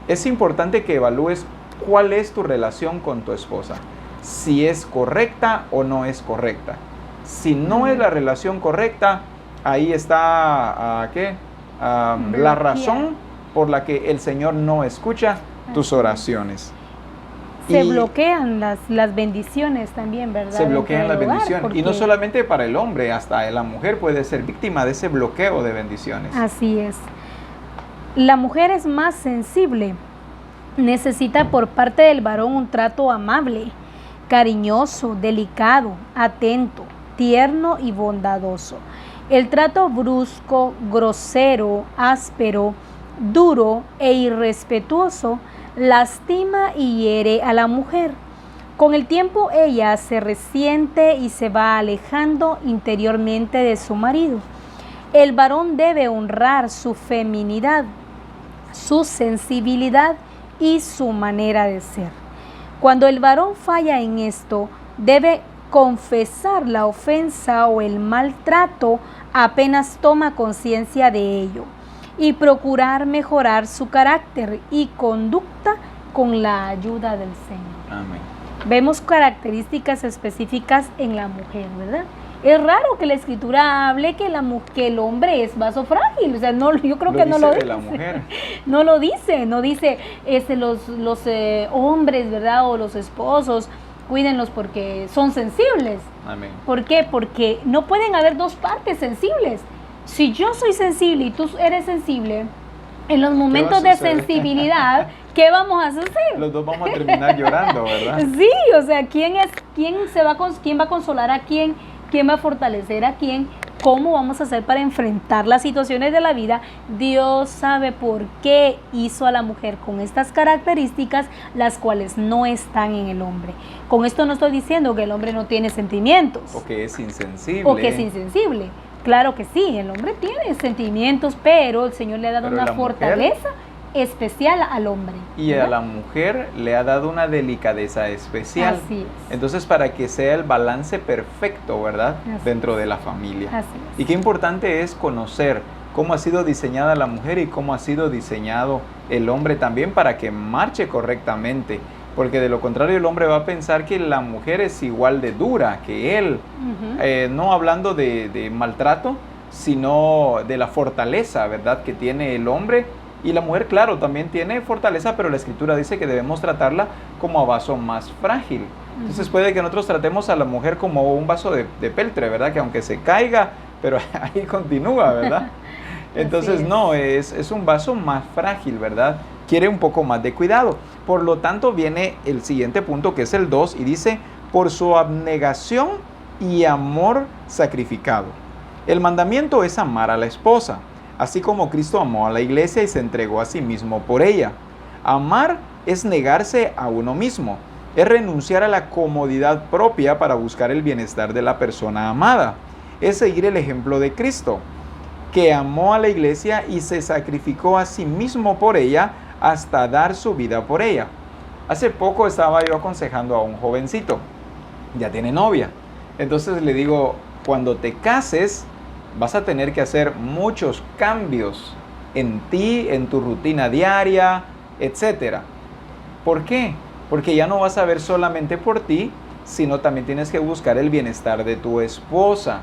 Es importante que evalúes cuál es tu relación con tu esposa, si es correcta o no es correcta. Si no es la relación correcta, ahí está la razón por la que el Señor no escucha tus oraciones. Se bloquean las bendiciones también, ¿verdad? Se bloquean las bendiciones. Porque... Y no solamente para el hombre, hasta la mujer puede ser víctima de ese bloqueo de bendiciones. Así es. La mujer es más sensible. Necesita por parte del varón un trato amable, cariñoso, delicado, atento, tierno y bondadoso. El trato brusco, grosero, áspero, duro e irrespetuoso lastima y hiere a la mujer. Con el tiempo ella se resiente y se va alejando interiormente de su marido. El varón debe honrar su feminidad, su sensibilidad y su manera de ser. Cuando el varón falla en esto, debe confesar la ofensa o el maltrato apenas toma conciencia de ello y procurar mejorar su carácter y conducta con la ayuda del Señor. Amén. Vemos características específicas en la mujer, ¿verdad? Es raro que la Escritura hable que el hombre es vaso frágil, o sea, no, yo creo que no lo dice. La mujer. No lo dice, no dice los hombres, ¿verdad? O los esposos, cuídenlos porque son sensibles. Amén. ¿Por qué? Porque no pueden haber dos partes sensibles. Si yo soy sensible y tú eres sensible, en los momentos de sensibilidad, ¿qué vamos a hacer? Los dos vamos a terminar llorando, ¿verdad? Sí, o sea, ¿quién va a consolar a quién? ¿Quién va a fortalecer a quién? ¿Cómo vamos a hacer para enfrentar las situaciones de la vida? Dios sabe por qué hizo a la mujer con estas características, las cuales no están en el hombre. Con esto no estoy diciendo que el hombre no tiene sentimientos. O que es insensible. O que es insensible. Claro que sí, el hombre tiene sentimientos, pero el Señor le ha dado una fortaleza especial al hombre. Y a la mujer le ha dado una delicadeza especial. Así es. Entonces, para que sea el balance perfecto, ¿verdad? Dentro de la familia. Así es. Y qué importante es conocer cómo ha sido diseñada la mujer y cómo ha sido diseñado el hombre también para que marche correctamente. Porque de lo contrario el hombre va a pensar que la mujer es igual de dura que él. No hablando de maltrato, sino de la fortaleza, ¿verdad? Que tiene el hombre. Y la mujer, claro, también tiene fortaleza, pero la Escritura dice que debemos tratarla como a vaso más frágil. Entonces puede que nosotros tratemos a la mujer como un vaso de peltre, ¿verdad? Que aunque se caiga, pero ahí continúa, ¿verdad? Entonces no, es un vaso más frágil, ¿verdad? Quiere un poco más de cuidado. Por lo tanto viene el siguiente punto, que es el 2, y dice, por su abnegación y amor sacrificado. El mandamiento es amar a la esposa, así como Cristo amó a la iglesia y se entregó a sí mismo por ella. Amar es negarse a uno mismo, es renunciar a la comodidad propia para buscar el bienestar de la persona amada. Es seguir el ejemplo de Cristo, que amó a la iglesia y se sacrificó a sí mismo por ella hasta dar su vida por ella. Hace poco estaba yo aconsejando a un jovencito, ya tiene novia. Entonces le digo, cuando te cases, vas a tener que hacer muchos cambios en ti, en tu rutina diaria, etc. ¿Por qué? Porque ya no vas a ver solamente por ti, sino también tienes que buscar el bienestar de tu esposa.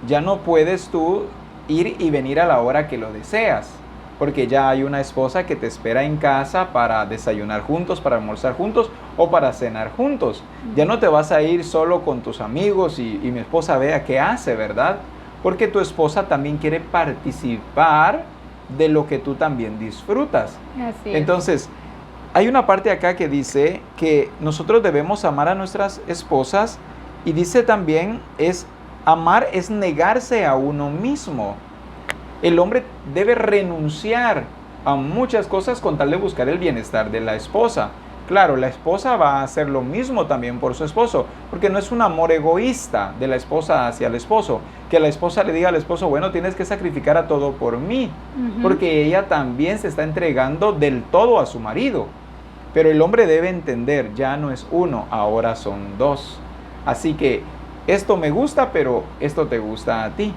Ya no puedes tú ir y venir a la hora que lo deseas, porque ya hay una esposa que te espera en casa para desayunar juntos, para almorzar juntos o para cenar juntos. Ya no te vas a ir solo con tus amigos y mi esposa vea qué hace, ¿verdad? Porque tu esposa también quiere participar de lo que tú también disfrutas. Así es. Entonces, hay una parte acá que dice que nosotros debemos amar a nuestras esposas y dice también amar es negarse a uno mismo. El hombre debe renunciar a muchas cosas con tal de buscar el bienestar de la esposa. Claro, la esposa va a hacer lo mismo también por su esposo, porque no es un amor egoísta de la esposa hacia el esposo, que la esposa le diga al esposo, bueno, tienes que sacrificar a todo por mí, porque ella también se está entregando del todo a su marido. Pero el hombre debe entender, ya no es uno, ahora son dos. Así que esto me gusta, pero esto te gusta a ti.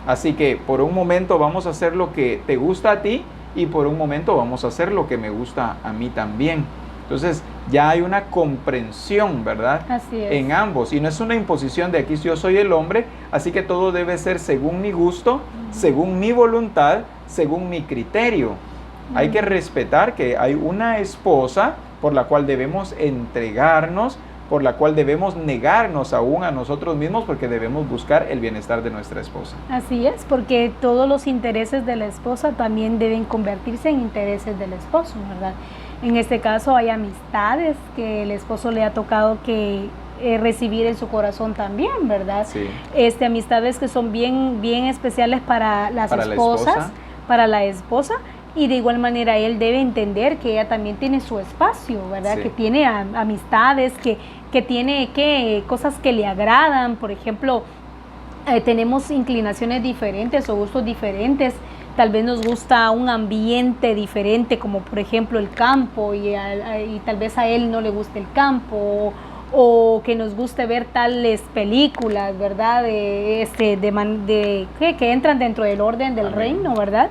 Así que por un momento vamos a hacer lo que te gusta a ti y por un momento vamos a hacer lo que me gusta a mí también. Entonces ya hay una comprensión, ¿verdad? Así es. En ambos. Y no es una imposición de aquí yo soy el hombre, así que todo debe ser según mi gusto, según mi voluntad, según mi criterio. Hay que respetar que hay una esposa por la cual debemos entregarnos, por la cual debemos negarnos aún a nosotros mismos, porque debemos buscar el bienestar de nuestra esposa. Así es, porque todos los intereses de la esposa también deben convertirse en intereses del esposo, ¿verdad? En este caso hay amistades que el esposo le ha tocado que recibir en su corazón también, ¿verdad? Sí. Amistades que son bien especiales para las esposas, para la esposa, y de igual manera él debe entender que ella también tiene su espacio, ¿verdad? Sí. Que tiene amistades, que tiene cosas que le agradan. Por ejemplo, tenemos inclinaciones diferentes o gustos diferentes. Tal vez nos gusta un ambiente diferente, como por ejemplo el campo, y tal vez a él no le guste el campo, o que nos guste ver tales películas, ¿verdad? Que entran dentro del orden del reino, ¿verdad?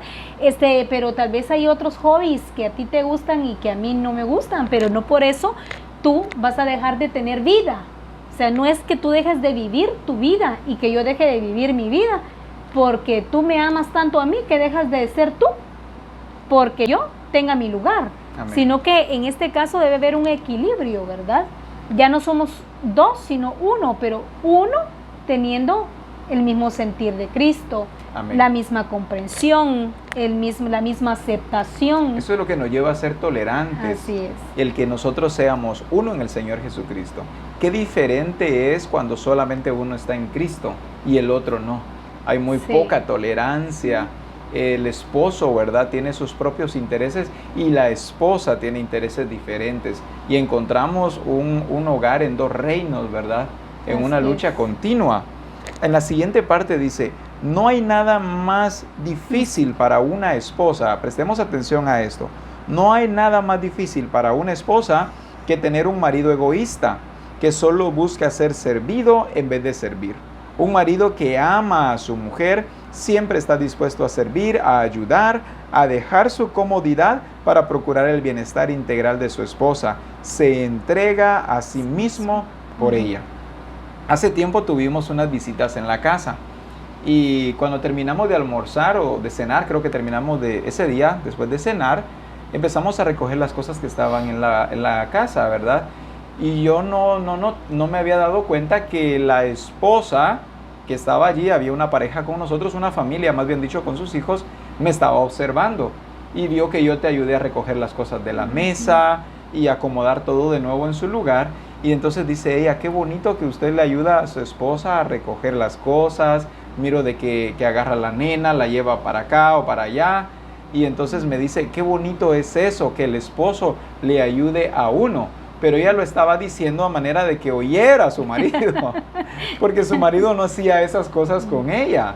Pero tal vez hay otros hobbies que a ti te gustan y que a mí no me gustan, pero no por eso tú vas a dejar de tener vida. O sea, no es que tú dejes de vivir tu vida y que yo deje de vivir mi vida, porque tú me amas tanto a mí que dejas de ser tú, porque yo tenga mi lugar. Amén. Sino que en este caso debe haber un equilibrio, ¿verdad? Ya no somos dos, sino uno, pero uno teniendo el mismo sentir de Cristo, amén, la misma comprensión, la misma aceptación. Eso es lo que nos lleva a ser tolerantes. Así es. El que nosotros seamos uno en el Señor Jesucristo. Qué diferente es cuando solamente uno está en Cristo y el otro no. Hay muy poca tolerancia. El esposo, ¿verdad?, tiene sus propios intereses y la esposa tiene intereses diferentes. Y encontramos un hogar en dos reinos, ¿verdad?, en una lucha continua. En la siguiente parte dice, no hay nada más difícil para una esposa, prestemos atención a esto, no hay nada más difícil para una esposa que tener un marido egoísta, que solo busca ser servido en vez de servir. Un marido que ama a su mujer, siempre está dispuesto a servir, a ayudar, a dejar su comodidad para procurar el bienestar integral de su esposa. Se entrega a sí mismo por ella. Hace tiempo tuvimos unas visitas en la casa y cuando terminamos de almorzar o de cenar, creo que terminamos de ese día, después de cenar, empezamos a recoger las cosas que estaban en la casa, ¿verdad? Y yo no me había dado cuenta que la esposa que estaba allí, había una pareja con nosotros, una familia, más bien dicho, con sus hijos, me estaba observando y vio que yo te ayudé a recoger las cosas de la mesa y acomodar todo de nuevo en su lugar. Y entonces dice ella, qué bonito que usted le ayuda a su esposa a recoger las cosas, miro de que agarra a la nena, la lleva para acá o para allá. Y entonces me dice, qué bonito es eso, que el esposo le ayude a uno. Pero ella lo estaba diciendo a manera de que oyera a su marido, porque su marido no hacía esas cosas con ella.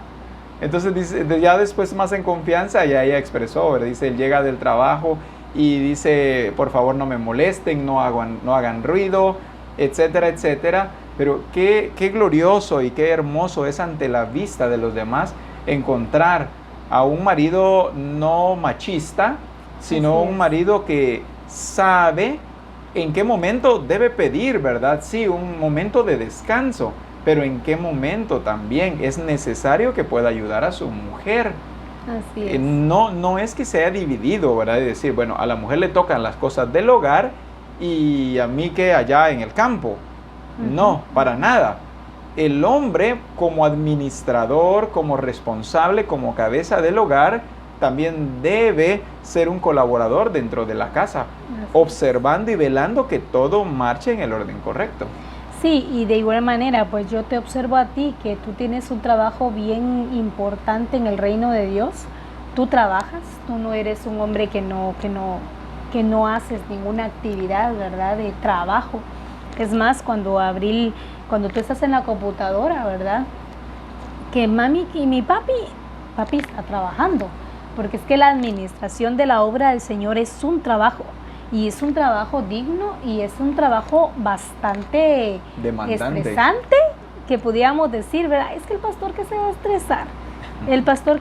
Entonces dice, ya después más en confianza, ya ella expresó, ¿verdad? Dice, él llega del trabajo y dice, por favor no me molesten, no hagan ruido, etcétera, etcétera. Pero qué glorioso y qué hermoso es ante la vista de los demás encontrar a un marido no machista, sino un marido que sabe en qué momento debe pedir, ¿verdad? Sí, un momento de descanso, pero en qué momento también es necesario que pueda ayudar a su mujer. Así es. No es que se haya dividido, ¿verdad? Es decir, bueno, a la mujer le tocan las cosas del hogar y a mí que allá en el campo. No, para nada. El hombre como administrador, como responsable, como cabeza del hogar, también debe ser un colaborador dentro de la casa, observando y velando que todo marche en el orden correcto. Sí, y de igual manera, pues yo te observo a ti que tú tienes un trabajo bien importante en el reino de Dios. Tú trabajas, tú no eres un hombre que no haces ninguna actividad, ¿verdad?, de trabajo. Es más, cuando tú estás en la computadora, ¿verdad?, que mami y mi papi está trabajando. Porque es que la administración de la obra del Señor es un trabajo, y es un trabajo digno, y es un trabajo bastante estresante, que pudiéramos decir, ¿verdad? Es que el pastor, que se va a estresar. El pastor,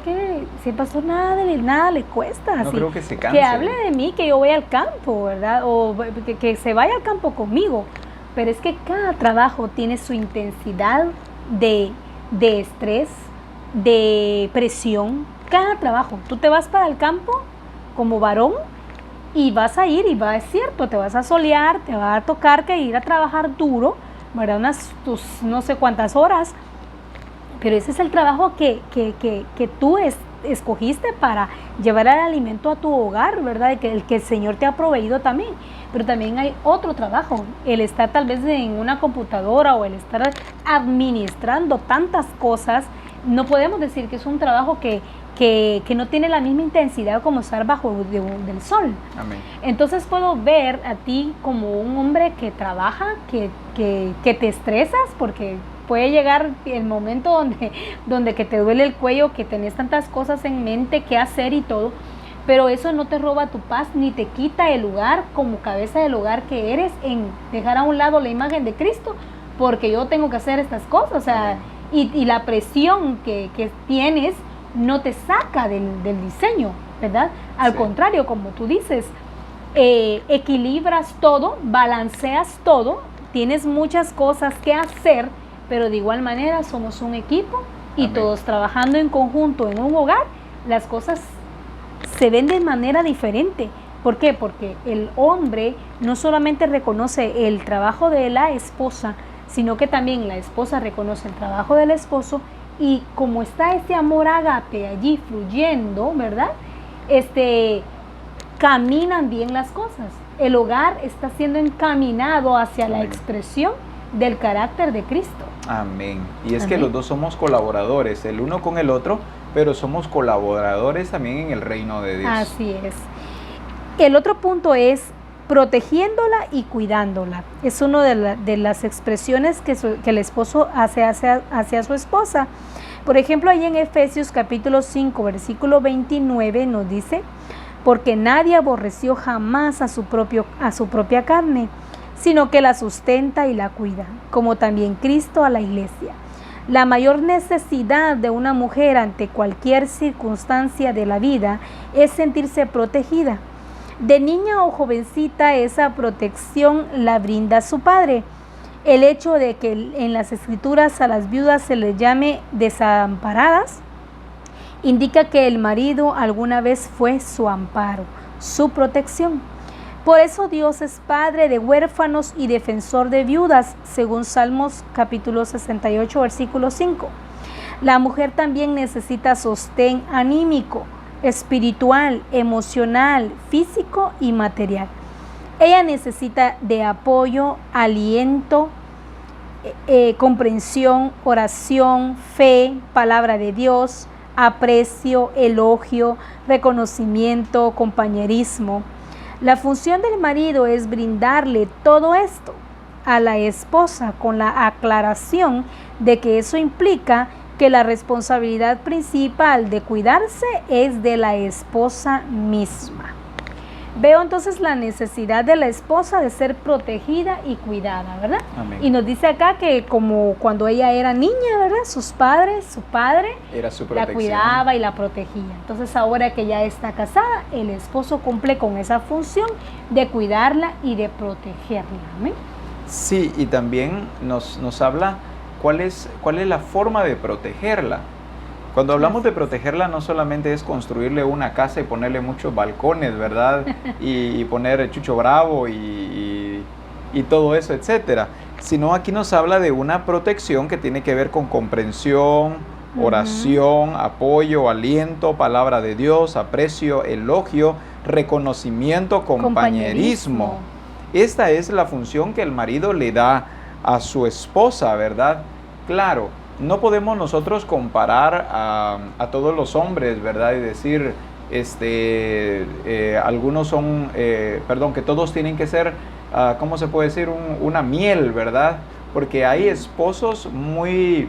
si el pastor nada le cuesta. No así, creo que se canse. Que hable de mí, que yo voy al campo, ¿verdad? O que se vaya al campo conmigo. Pero es que cada trabajo tiene su intensidad de estrés, de presión. Cada trabajo, tú te vas para el campo como varón y vas a ir es cierto, te vas a solear, te va a tocar que ir a trabajar duro, ¿verdad? Tus no sé cuántas horas, pero ese es el trabajo que tú escogiste para llevar el alimento a tu hogar, ¿verdad? El que el Señor te ha proveído también. Pero también hay otro trabajo, el estar tal vez en una computadora o el estar administrando tantas cosas. No podemos decir que es un trabajo que no tiene la misma intensidad como estar bajo del sol. Amén. Entonces puedo ver a ti como un hombre que trabaja, que te estresas, porque puede llegar el momento donde que te duele el cuello, que tenés tantas cosas en mente que hacer y todo, pero eso no te roba tu paz ni te quita el lugar como cabeza del hogar que eres, en dejar a un lado la imagen de Cristo, porque yo tengo que hacer estas cosas, o sea, y la presión que tienes no te saca del diseño, ¿verdad? Al contrario, como tú dices, equilibras todo, balanceas todo, tienes muchas cosas que hacer, pero de igual manera somos un equipo y Amén. Todos trabajando en conjunto en un hogar, las cosas se ven de manera diferente. ¿Por qué? Porque el hombre no solamente reconoce el trabajo de la esposa, sino que también la esposa reconoce el trabajo del esposo, y como está ese amor ágape allí fluyendo, ¿verdad? Caminan bien las cosas. El hogar está siendo encaminado hacia la expresión del carácter de Cristo. Amén. Y es que los dos somos colaboradores, el uno con el otro, pero somos colaboradores también en el reino de Dios. Así es. El otro punto es protegiéndola y cuidándola. Es una de las expresiones que el esposo hace hacia su esposa. Por ejemplo, ahí en Efesios capítulo 5, versículo 29 nos dice: porque nadie aborreció jamás a su propia carne, sino que la sustenta y la cuida, como también Cristo a la iglesia. La mayor necesidad de una mujer ante cualquier circunstancia de la vida es sentirse protegida. De niña o jovencita, esa protección la brinda su padre. El hecho de que en las escrituras a las viudas se les llame desamparadas indica que el marido alguna vez fue su amparo, su protección. Por eso Dios es padre de huérfanos y defensor de viudas, según Salmos capítulo 68, versículo 5. La mujer también necesita sostén anímico, espiritual, emocional, físico y material. Ella necesita de apoyo, aliento, comprensión, oración, fe, palabra de Dios, aprecio, elogio, reconocimiento, compañerismo. La función del marido es brindarle todo esto a la esposa, con la aclaración de que eso implica que la responsabilidad principal de cuidarse es de la esposa misma. Veo entonces la necesidad de la esposa de ser protegida y cuidada, ¿verdad? Amén. Y nos dice acá que como cuando ella era niña, ¿verdad? Su padre era su la cuidaba y la protegía. Entonces ahora que ya está casada, el esposo cumple con esa función de cuidarla y de protegerla. ¿Amén? Sí, y también nos habla cuál es la forma de protegerla. Cuando hablamos de protegerla, no solamente es construirle una casa y ponerle muchos balcones, ¿verdad? Y poner chucho bravo y todo eso, etcétera. Sino aquí nos habla de una protección que tiene que ver con comprensión, oración, apoyo, aliento, palabra de Dios, aprecio, elogio, reconocimiento, compañerismo. Esta es la función que el marido le da a su esposa, ¿verdad? Claro, no podemos nosotros comparar a todos los hombres, ¿verdad? Y decir, algunos son, que todos tienen que ser, ¿cómo se puede decir? Una miel, ¿verdad? Porque hay esposos muy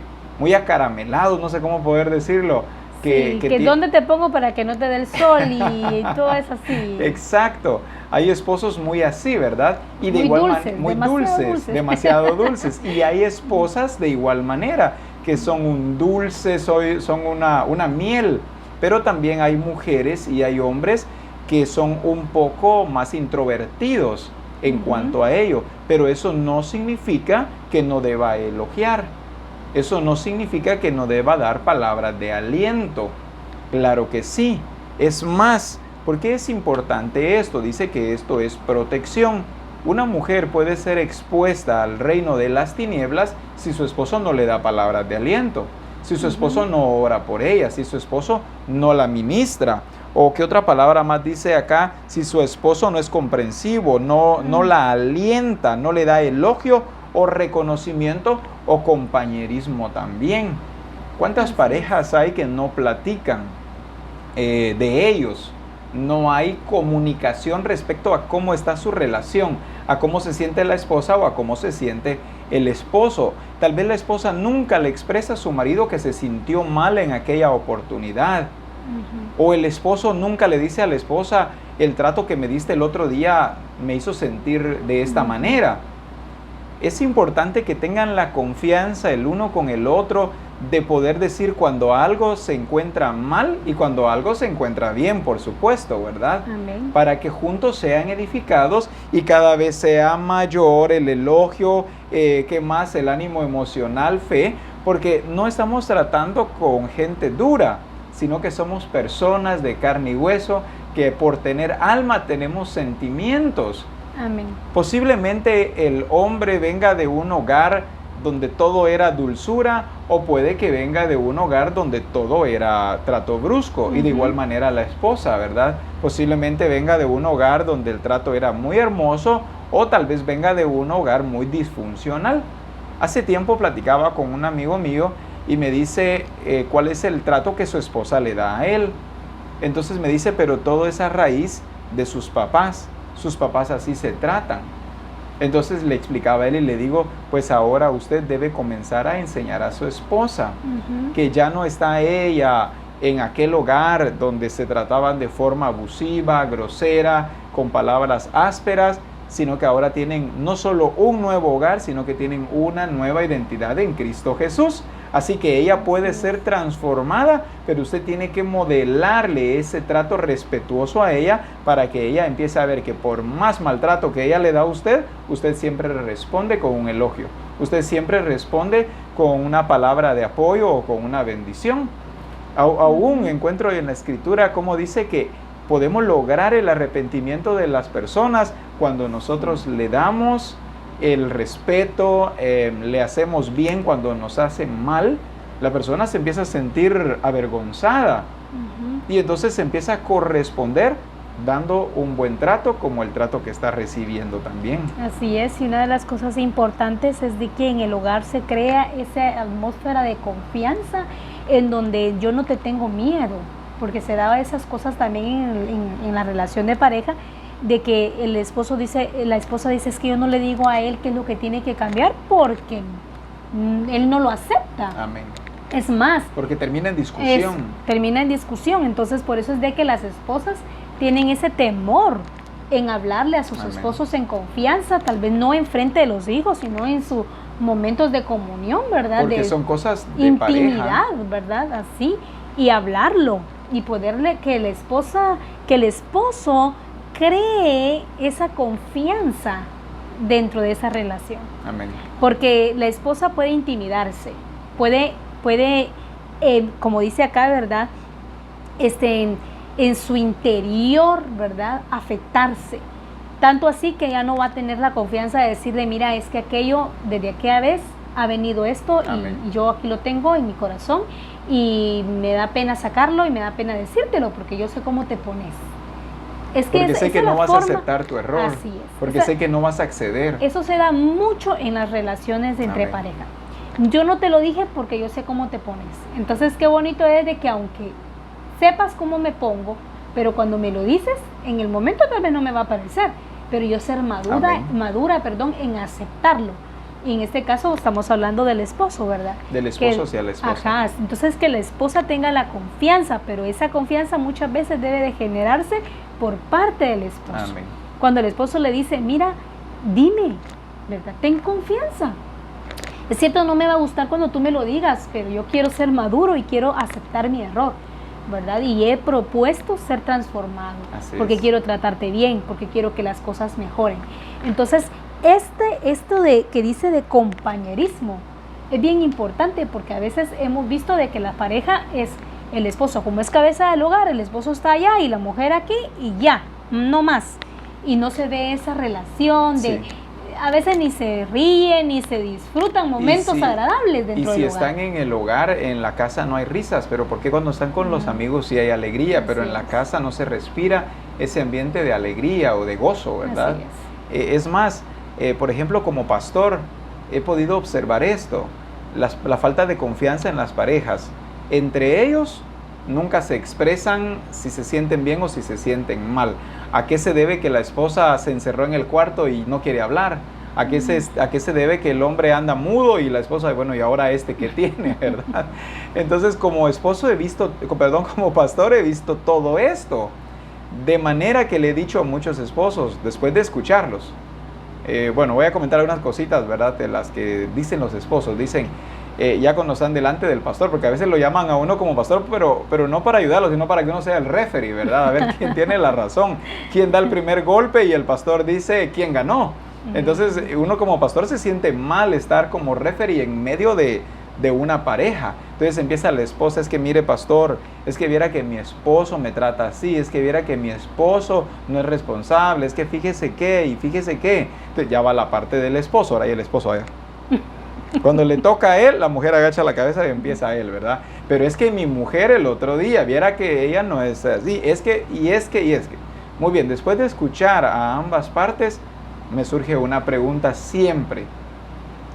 acaramelados, no sé cómo poder decirlo. Que ¿dónde te pongo para que no te dé el sol? Y todo es así. Exacto. Hay esposos muy así, ¿verdad? Y de igual manera, muy dulces, demasiado dulces. Y hay esposas de igual manera, que son un dulce, son una miel. Pero también hay mujeres y hay hombres que son un poco más introvertidos en cuanto a ello. Pero eso no significa que no deba elogiar. Eso no significa que no deba dar palabras de aliento. Claro que sí. Es más, ¿Por qué es importante esto? Dice que esto es protección. Una mujer puede ser expuesta al reino de las tinieblas si su esposo no le da palabras de aliento, si su esposo no ora por ella, si su esposo no la ministra. O qué otra palabra más dice acá, si su esposo no es comprensivo, no la alienta, no le da elogio o reconocimiento o compañerismo también. ¿Cuántas parejas hay que no platican de ellos? No hay comunicación respecto a cómo está su relación, a cómo se siente la esposa o a cómo se siente el esposo. Tal vez la esposa nunca le expresa a su marido que se sintió mal en aquella oportunidad. O el esposo nunca le dice a la esposa, el trato que me diste el otro día me hizo sentir de esta manera. Es importante que tengan la confianza el uno con el otro de poder decir cuando algo se encuentra mal y cuando algo se encuentra bien, por supuesto, ¿verdad? Amén. Para que juntos sean edificados y cada vez sea mayor el elogio, que más el ánimo emocional, fe, porque no estamos tratando con gente dura, sino que somos personas de carne y hueso, que por tener alma tenemos sentimientos. Amén. Posiblemente el hombre venga de un hogar donde todo era dulzura, o puede que venga de un hogar donde todo era trato brusco, y de igual manera la esposa, ¿verdad? Posiblemente venga de un hogar donde el trato era muy hermoso, o tal vez venga de un hogar muy disfuncional. Hace tiempo platicaba con un amigo mío y me dice cuál es el trato que su esposa le da a él. Entonces me dice, pero todo es a raíz de sus papás así se tratan. Entonces le explicaba a él y le digo, pues ahora usted debe comenzar a enseñar a su esposa que ya no está ella en aquel hogar donde se trataban de forma abusiva, grosera, con palabras ásperas, sino que ahora tienen no solo un nuevo hogar, sino que tienen una nueva identidad en Cristo Jesús. Así que ella puede ser transformada, pero usted tiene que modelarle ese trato respetuoso a ella para que ella empiece a ver que por más maltrato que ella le da a usted, usted siempre responde con un elogio. Usted siempre responde con una palabra de apoyo o con una bendición. Aún encuentro en la Escritura como dice que podemos lograr el arrepentimiento de las personas cuando nosotros le damos el respeto, le hacemos bien cuando nos hacen mal. La persona se empieza a sentir avergonzada y entonces se empieza a corresponder dando un buen trato como el trato que está recibiendo también. Así es, y una de las cosas importantes es de que en el hogar se crea esa atmósfera de confianza en donde yo no te tengo miedo, porque se daba esas cosas también en la relación de pareja, de que el esposo dice, la esposa dice, es que yo no le digo a él qué es lo que tiene que cambiar porque él no lo acepta. Amén. Es más, porque termina en discusión. Termina en discusión, entonces por eso es de que las esposas tienen ese temor en hablarle a sus Amén. esposos en confianza, tal vez no en frente de los hijos, sino en sus momentos de comunión, ¿verdad? Porque de son cosas de intimidad, pareja. ¿verdad? Así, y hablarlo, y poderle que el esposo cree esa confianza dentro de esa relación. Amén. Porque la esposa puede intimidarse, puede como dice acá, ¿verdad? En su interior, ¿verdad? Afectarse. Tanto así que ya no va a tener la confianza de decirle, mira, es que aquello, desde aquella vez ha venido esto y yo aquí lo tengo en mi corazón y me da pena sacarlo y me da pena decírtelo porque yo sé cómo te pones. Es que porque sé que no vas a aceptar tu error. Así es. Porque sé que no vas a acceder. Eso se da mucho en las relaciones entre pareja. Yo no te lo dije porque yo sé cómo te pones. Entonces, qué bonito es de que aunque sepas cómo me pongo, pero cuando me lo dices, en el momento tal vez no me va a parecer, pero yo ser madura en aceptarlo. Y en este caso estamos hablando del esposo, ¿verdad? Del esposo hacia la esposa. Ajá, entonces que la esposa tenga la confianza, pero esa confianza muchas veces debe de generarse por parte del esposo. Amén. Cuando el esposo le dice, mira, dime, ¿verdad? Ten confianza. Es cierto, no me va a gustar cuando tú me lo digas, pero yo quiero ser maduro y quiero aceptar mi error, ¿verdad? Y he propuesto ser transformado, porque quiero tratarte bien, porque quiero que las cosas mejoren. Entonces, esto de que dice de compañerismo es bien importante, porque a veces hemos visto de que la pareja es el esposo como es cabeza del hogar, el esposo está allá y la mujer aquí y ya, no más. Y no se ve esa relación de... Sí. A veces ni se ríen, ni se disfrutan momentos agradables dentro del hogar. Y si están en el hogar, en la casa no hay risas, pero ¿por qué cuando están con los amigos sí hay alegría? Pero en la casa no se respira ese ambiente de alegría o de gozo, ¿verdad? Así es. Es más, por ejemplo, como pastor, he podido observar esto, la falta de confianza en las parejas. Entre ellos nunca se expresan si se sienten bien o si se sienten mal. ¿A qué se debe que la esposa se encerró en el cuarto y no quiere hablar? ¿A qué se debe que el hombre anda mudo y la esposa, bueno, y ahora qué tiene, ¿verdad? Entonces, como esposo como pastor he visto todo esto. De manera que le he dicho a muchos esposos, después de escucharlos, bueno, voy a comentar algunas cositas, ¿verdad? De las que dicen los esposos. Dicen, ya cuando están delante del pastor, porque a veces lo llaman a uno como pastor, pero no para ayudarlo, sino para que uno sea el referee, ¿verdad? A ver quién tiene la razón, quién da el primer golpe y el pastor dice quién ganó. Entonces uno como pastor se siente mal estar como referee en medio de una pareja. Entonces empieza la esposa, es que mire pastor, es que viera que mi esposo me trata así, es que viera que mi esposo no es responsable, es que fíjese qué y fíjese qué. Entonces ya va la parte del esposo, ahora y el esposo allá. Cuando le toca a él, la mujer agacha la cabeza y empieza a él, ¿verdad? Pero es que mi mujer el otro día, viera que ella no es así, es que. Muy bien, después de escuchar a ambas partes, me surge una pregunta siempre.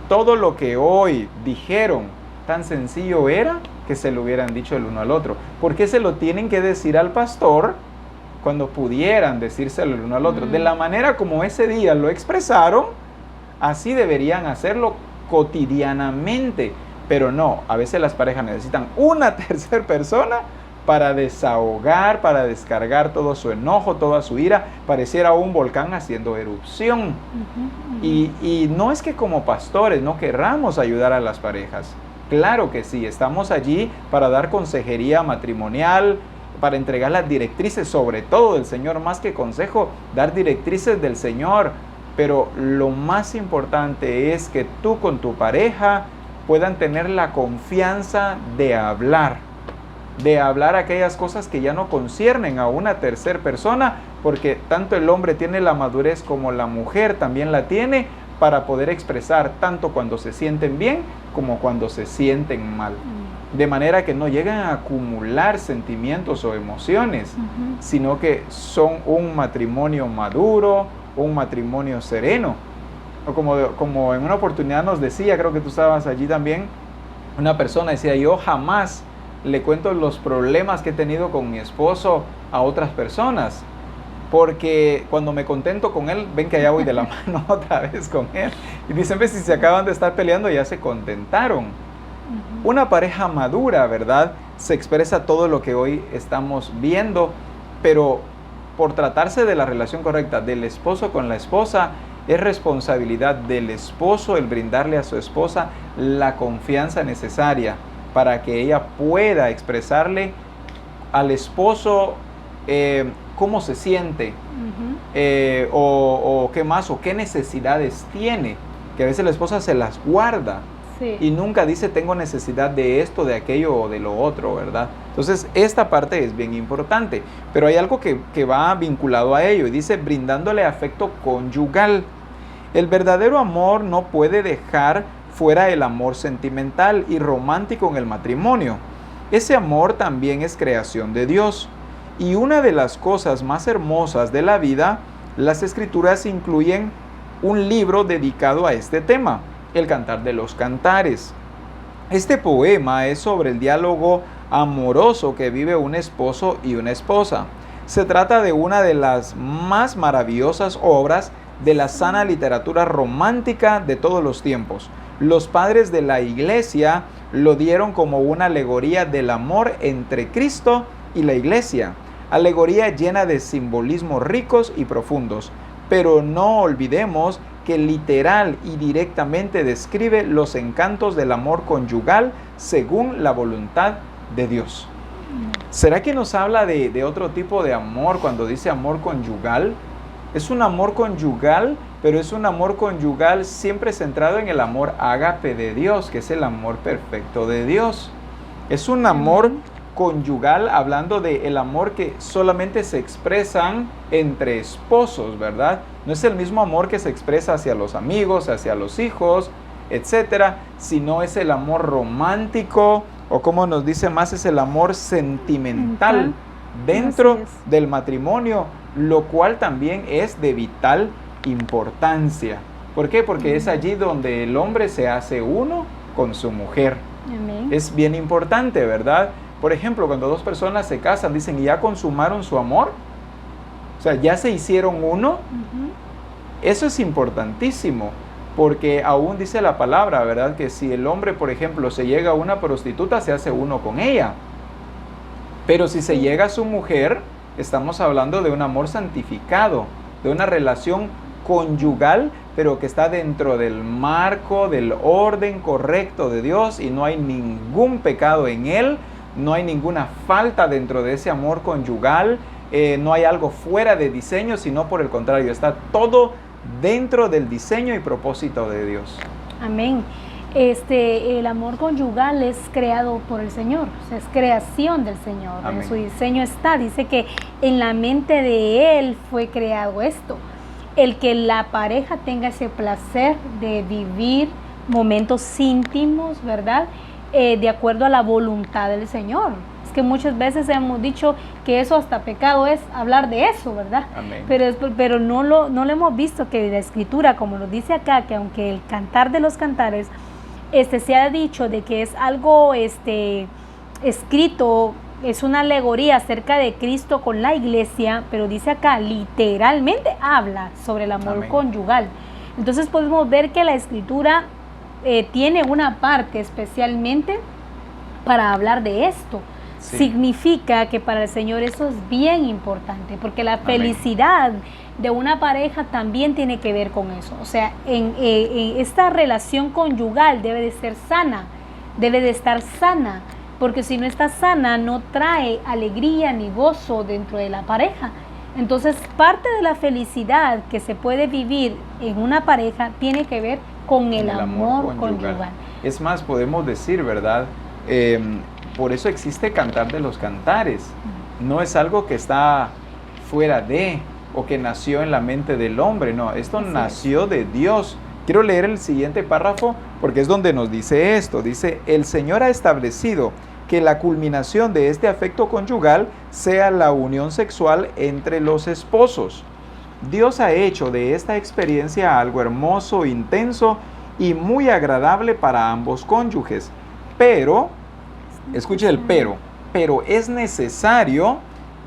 Todo lo que hoy dijeron, tan sencillo era que se lo hubieran dicho el uno al otro. ¿Por qué se lo tienen que decir al pastor cuando pudieran decírselo el uno al otro? De la manera como ese día lo expresaron, así deberían hacerlo cotidianamente, pero no, a veces las parejas necesitan una tercera persona para desahogar, para descargar todo su enojo, toda su ira, pareciera un volcán haciendo erupción. Y no es que como pastores no querramos ayudar a las parejas, claro que sí, estamos allí para dar consejería matrimonial, para entregar las directrices, sobre todo del Señor, más que consejo, dar directrices del Señor. Pero lo más importante es que tú con tu pareja puedan tener la confianza de hablar aquellas cosas que ya no conciernen a una tercera persona, porque tanto el hombre tiene la madurez como la mujer también la tiene para poder expresar tanto cuando se sienten bien como cuando se sienten mal. De manera que no llegan a acumular sentimientos o emociones, sino que son un matrimonio maduro, un matrimonio sereno. O como en una oportunidad nos decía, creo que tú estabas allí también, una persona decía, yo jamás le cuento los problemas que he tenido con mi esposo a otras personas, porque cuando me contento con él, ven que allá voy de la mano otra vez con él, y dicen, ves, si se acaban de estar peleando ya se contentaron. Una pareja madura, ¿verdad? Se expresa todo lo que hoy estamos viendo, pero por tratarse de la relación correcta del esposo con la esposa, es responsabilidad del esposo el brindarle a su esposa la confianza necesaria para que ella pueda expresarle al esposo cómo se siente, o qué más, o qué necesidades tiene, que a veces la esposa se las guarda. Sí. Y nunca dice tengo necesidad de esto, de aquello o de lo otro, ¿verdad? Entonces esta parte es bien importante, pero hay algo que va vinculado a ello y dice brindándole afecto conyugal. El verdadero amor no puede dejar fuera el amor sentimental y romántico en el matrimonio. Ese amor también es creación de Dios. Y una de las cosas más hermosas de la vida, las Escrituras incluyen un libro dedicado a este tema, el Cantar de los Cantares. Este poema es sobre el diálogo amoroso que vive un esposo y una esposa. Se trata de una de las más maravillosas obras de la sana literatura romántica de todos los tiempos. Los padres de la Iglesia lo dieron como una alegoría del amor entre Cristo y la Iglesia. Alegoría llena de simbolismos ricos y profundos. Pero no olvidemos que literal y directamente describe los encantos del amor conyugal según la voluntad de Dios. ¿Será que nos habla de otro tipo de amor cuando dice amor conyugal? Es un amor conyugal, pero es un amor conyugal siempre centrado en el amor ágape de Dios, que es el amor perfecto de Dios. Es un amor conyugal, hablando de el amor que solamente se expresan entre esposos, ¿verdad? No es el mismo amor que se expresa hacia los amigos, hacia los hijos, etcétera, sino es el amor romántico, o como nos dice más, es el amor sentimental dentro del matrimonio, lo cual también es de vital importancia. ¿Por qué? Porque es allí donde el hombre se hace uno con su mujer. Amén. Es bien importante, ¿verdad? Por ejemplo, cuando dos personas se casan, dicen, ¿y ya consumaron su amor? O sea, ¿ya se hicieron uno? Eso es importantísimo, porque aún dice la palabra, ¿verdad? Que si el hombre, por ejemplo, se llega a una prostituta, se hace uno con ella. Pero si se llega a su mujer, estamos hablando de un amor santificado, de una relación conyugal, pero que está dentro del marco, del orden correcto de Dios, y no hay ningún pecado en él, no hay ninguna falta dentro de ese amor conyugal, no hay algo fuera de diseño, sino por el contrario, está todo dentro del diseño y propósito de Dios. Amén. El amor conyugal es creado por el Señor, o sea, es creación del Señor. Amén. En su diseño está, dice que en la mente de Él fue creado esto. El que la pareja tenga ese placer de vivir momentos íntimos, ¿verdad? De acuerdo a la voluntad del Señor. Es que muchas veces hemos dicho que eso hasta pecado es hablar de eso, ¿verdad? Amén. Pero no lo hemos visto, que la Escritura, como lo dice acá, que aunque el Cantar de los Cantares se ha dicho de que es algo escrito, es una alegoría acerca de Cristo con la iglesia, pero dice acá, literalmente habla sobre el amor Amén. conyugal. Entonces podemos ver que la Escritura tiene una parte especialmente para hablar de esto. Sí. Significa que para el Señor eso es bien importante, porque la felicidad de una pareja también tiene que ver con eso. O sea, en esta relación conyugal debe de ser sana, debe de estar sana, porque si no está sana no trae alegría ni gozo dentro de la pareja. Entonces, parte de la felicidad que se puede vivir en una pareja tiene que ver con el amor conyugal. Es más, podemos decir, ¿verdad? Por eso existe Cantar de los Cantares. No es algo que está fuera de, o que nació en la mente del hombre. No, esto nació de Dios. Quiero leer el siguiente párrafo porque es donde nos dice esto. Dice, el Señor ha establecido que la culminación de este afecto conyugal sea la unión sexual entre los esposos. Dios ha hecho de esta experiencia algo hermoso, intenso y muy agradable para ambos cónyuges. Pero, escuche el pero es necesario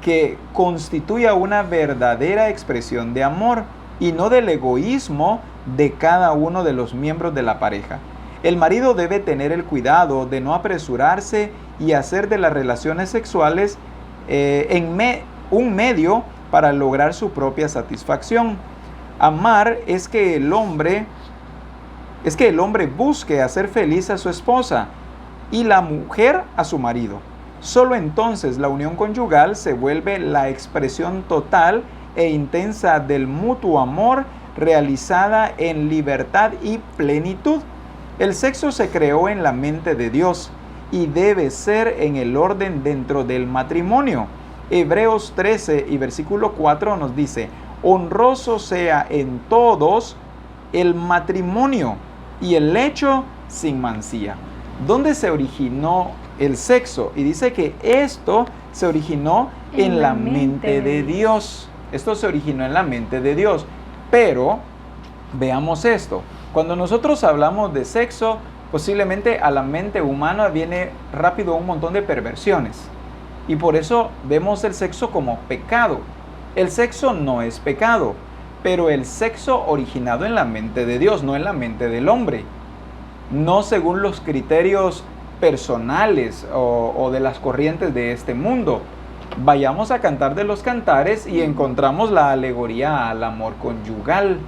que constituya una verdadera expresión de amor y no del egoísmo de cada uno de los miembros de la pareja. El marido debe tener el cuidado de no apresurarse y hacer de las relaciones sexuales un medio para lograr su propia satisfacción. Amar es que el hombre busque hacer feliz a su esposa y la mujer a su marido. Solo entonces la unión conyugal se vuelve la expresión total e intensa del mutuo amor realizada en libertad y plenitud. El sexo se creó en la mente de Dios y debe ser en el orden dentro del matrimonio. Hebreos 13 y versículo 4 nos dice, honroso sea en todos el matrimonio y el lecho sin mancilla. ¿Dónde se originó el sexo? Y dice que esto se originó en la mente de Dios. Esto se originó en la mente de Dios. Pero veamos esto. Cuando nosotros hablamos de sexo, posiblemente a la mente humana viene rápido un montón de perversiones. Y por eso vemos el sexo como pecado. El sexo no es pecado, pero el sexo originado en la mente de Dios, no en la mente del hombre. No según los criterios personales o de las corrientes de este mundo. Vayamos a Cantar de los Cantares y encontramos la alegoría al amor conyugal.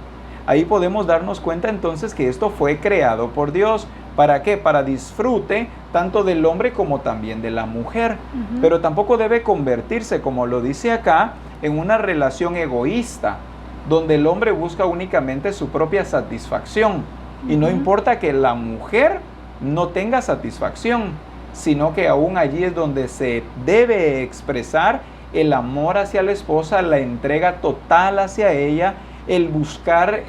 Ahí podemos darnos cuenta entonces que esto fue creado por Dios. ¿Para qué? Para disfrute tanto del hombre como también de la mujer. Pero tampoco debe convertirse, como lo dice acá, en una relación egoísta, donde el hombre busca únicamente su propia satisfacción. Y no importa que la mujer no tenga satisfacción, sino que aún allí es donde se debe expresar el amor hacia la esposa, la entrega total hacia ella, el buscar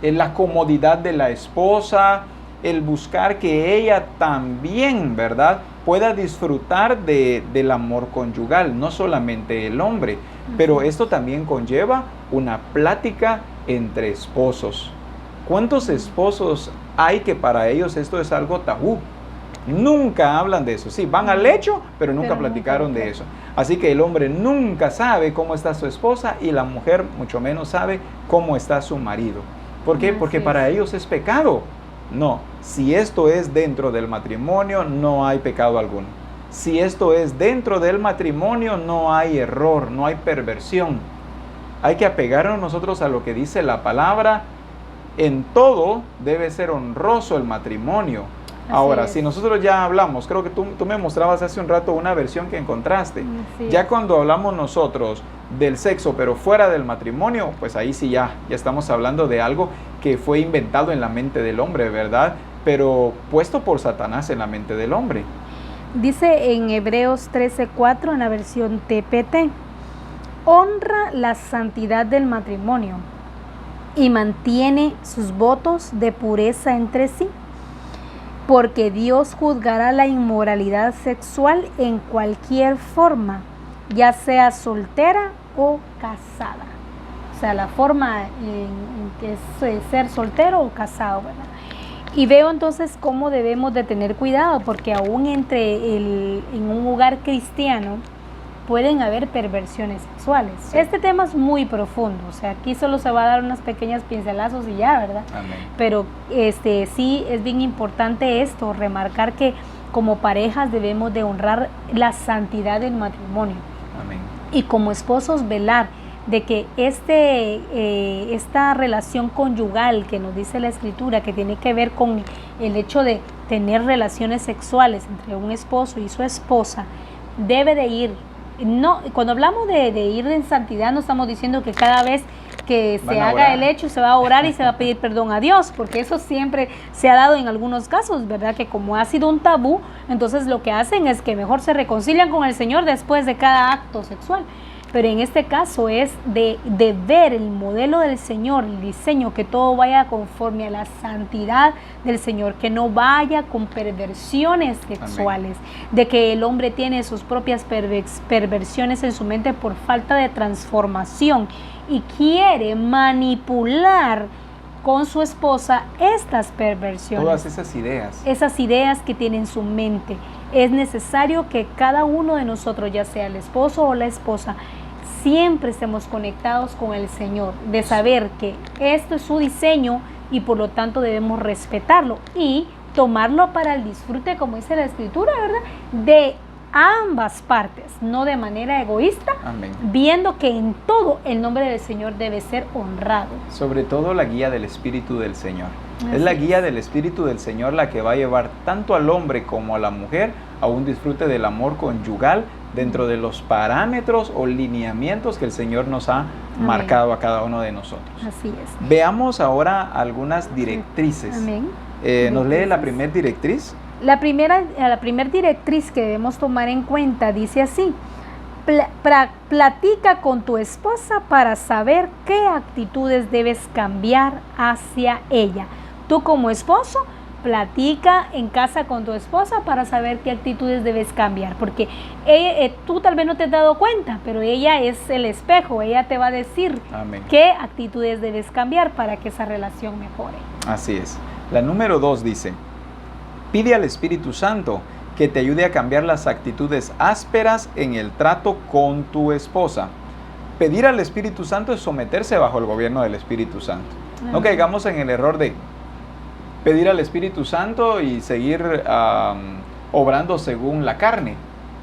la comodidad de la esposa, el buscar que ella también, ¿verdad?, pueda disfrutar del amor conyugal, no solamente el hombre. Pero esto también conlleva una plática entre esposos. ¿Cuántos esposos hay que para ellos esto es algo tabú? Nunca hablan de eso. Sí, van al hecho, pero nunca platicaron de eso. Así que el hombre nunca sabe cómo está su esposa y la mujer mucho menos sabe cómo está su marido. ¿Por qué? Porque para ellos es pecado. No, si esto es dentro del matrimonio, no hay pecado alguno. Si esto es dentro del matrimonio, no hay error, no hay perversión. Hay que apegarnos nosotros a lo que dice la palabra. En todo debe ser honroso el matrimonio. Ahora, si nosotros ya hablamos, creo que tú me mostrabas hace un rato una versión que encontraste. Ya cuando hablamos nosotros del sexo, pero fuera del matrimonio, pues ahí sí ya estamos hablando de algo que fue inventado en la mente del hombre, ¿verdad? Pero puesto por Satanás en la mente del hombre. Dice en Hebreos 13:4 en la versión TPT, honra la santidad del matrimonio y mantiene sus votos de pureza entre sí, porque Dios juzgará la inmoralidad sexual en cualquier forma, ya sea soltera o casada. O sea, la forma en que es ser soltero o casado, ¿verdad? Y veo entonces cómo debemos de tener cuidado, porque aún en un hogar cristiano pueden haber perversiones sexuales. Sí. Este tema es muy profundo, o sea, aquí solo se va a dar unas pequeñas pincelazos y ya, ¿verdad? Amén. Pero sí es bien importante esto, remarcar que como parejas debemos de honrar la santidad del matrimonio. Amén. Y como esposos velar de que esta relación conyugal que nos dice la Escritura, que tiene que ver con el hecho de tener relaciones sexuales entre un esposo y su esposa, debe de ir. No, cuando hablamos de ir en santidad, no estamos diciendo que cada vez que se haga el hecho se va a orar y se va a pedir perdón a Dios, porque eso siempre se ha dado en algunos casos, ¿verdad? Que como ha sido un tabú, entonces lo que hacen es que mejor se reconcilian con el Señor después de cada acto sexual. Pero en este caso es de ver el modelo del Señor, el diseño, que todo vaya conforme a la santidad del Señor, que no vaya con perversiones sexuales. Amén. De que el hombre tiene sus propias perversiones en su mente por falta de transformación y quiere manipular con su esposa estas perversiones. Todas esas ideas. Esas ideas que tiene en su mente. Es necesario que cada uno de nosotros, ya sea el esposo o la esposa, siempre estemos conectados con el Señor, de saber que esto es su diseño y por lo tanto debemos respetarlo y tomarlo para el disfrute, como dice la Escritura, ¿verdad? De ambas partes, no de manera egoísta. Amén. Viendo que en todo el nombre del Señor debe ser honrado. Sobre todo la guía del Espíritu del Señor. Es la guía del Espíritu del Señor la que va a llevar tanto al hombre como a la mujer a un disfrute del amor conyugal dentro de los parámetros o lineamientos que el Señor nos ha marcado a cada uno de nosotros. Así es. Veamos ahora algunas directrices. Amén. ¿Nos lee la primera directriz? La primera directriz que debemos tomar en cuenta dice así: platica con tu esposa para saber qué actitudes debes cambiar hacia ella. Tú como esposo, platica en casa con tu esposa para saber qué actitudes debes cambiar, porque tú tal vez no te has dado cuenta, pero ella es el espejo, ella te va a decir Amén. Qué actitudes debes cambiar para que esa relación mejore. Así es. La número 2 dice: pide al Espíritu Santo que te ayude a cambiar las actitudes ásperas en el trato con tu esposa. Pedir al Espíritu Santo es someterse bajo el gobierno del Espíritu Santo. No caigamos en el error de pedir al Espíritu Santo y seguir obrando según la carne,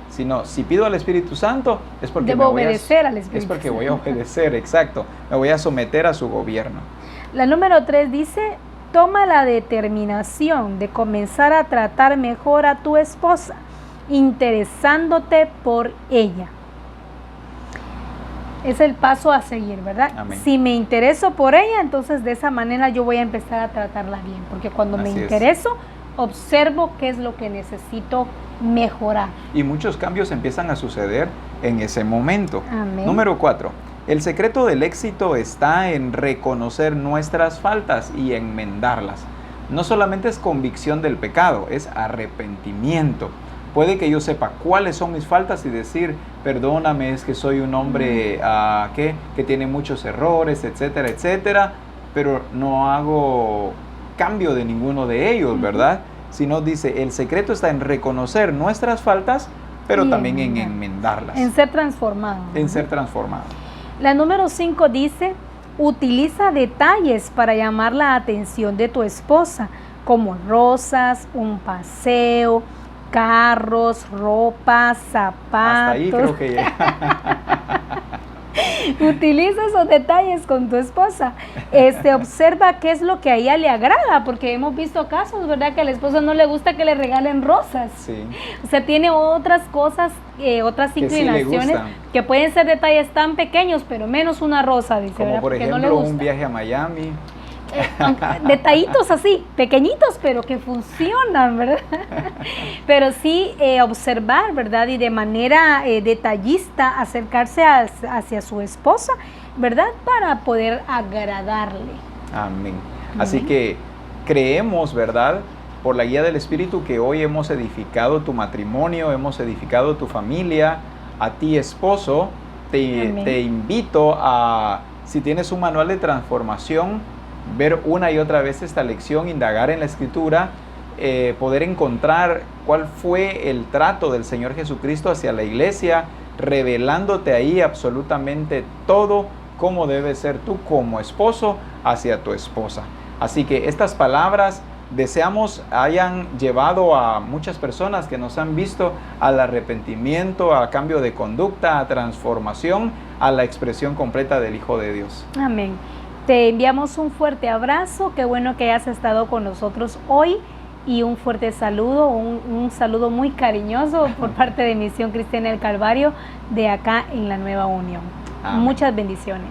sino si pido al Espíritu Santo es porque debo obedecer al Espíritu. Es porque voy a obedecer, exacto, me voy a someter a su gobierno. La número 3 dice: toma la determinación de comenzar a tratar mejor a tu esposa, interesándote por ella. Es el paso a seguir, ¿verdad? Amén. Si me intereso por ella, entonces de esa manera yo voy a empezar a tratarla bien, porque cuando me intereso, observo qué es lo que necesito mejorar. Y muchos cambios empiezan a suceder en ese momento. Amén. Número 4. El secreto del éxito está en reconocer nuestras faltas y enmendarlas. No solamente es convicción del pecado, es arrepentimiento. Puede que yo sepa cuáles son mis faltas y decir, perdóname, es que soy un hombre que tiene muchos errores, etcétera, etcétera, pero no hago cambio de ninguno de ellos, ¿verdad? Sino dice, el secreto está en reconocer nuestras faltas, pero también en enmendarlas. En ser transformado. En ser transformado. La número 5 dice, utiliza detalles para llamar la atención de tu esposa, como rosas, un paseo, carros, ropa, zapatos. Hasta ahí creo que llega. Utiliza esos detalles con tu esposa. Observa qué es lo que a ella le agrada, porque hemos visto casos, ¿verdad? Que a la esposa no le gusta que le regalen rosas. Sí. O sea, tiene otras cosas, otras inclinaciones que pueden ser detalles tan pequeños, pero menos una rosa, dice, como ¿verdad? por Porque ejemplo no le gusta. un viaje a Miami. Detallitos así, pequeñitos, pero que funcionan, ¿verdad? Pero sí observar, ¿verdad? Y de manera detallista acercarse hacia su esposa, ¿verdad? Para poder agradarle. Amén. Así que creemos, ¿verdad? Por la guía del Espíritu que hoy hemos edificado tu matrimonio, hemos edificado tu familia. A ti, esposo, te invito a, si tienes un manual de transformación, ver una y otra vez esta lección, indagar en la Escritura, poder encontrar cuál fue el trato del Señor Jesucristo hacia la iglesia, revelándote ahí absolutamente todo cómo debe ser tú como esposo hacia tu esposa. Así que estas palabras deseamos hayan llevado a muchas personas que nos han visto al arrepentimiento, a cambio de conducta, a transformación, a la expresión completa del Hijo de Dios. Amén. Te enviamos un fuerte abrazo, qué bueno que hayas estado con nosotros hoy y un fuerte saludo, un saludo muy cariñoso por parte de Misión Cristiana del Calvario de acá en la Nueva Unión. Amén. Muchas bendiciones.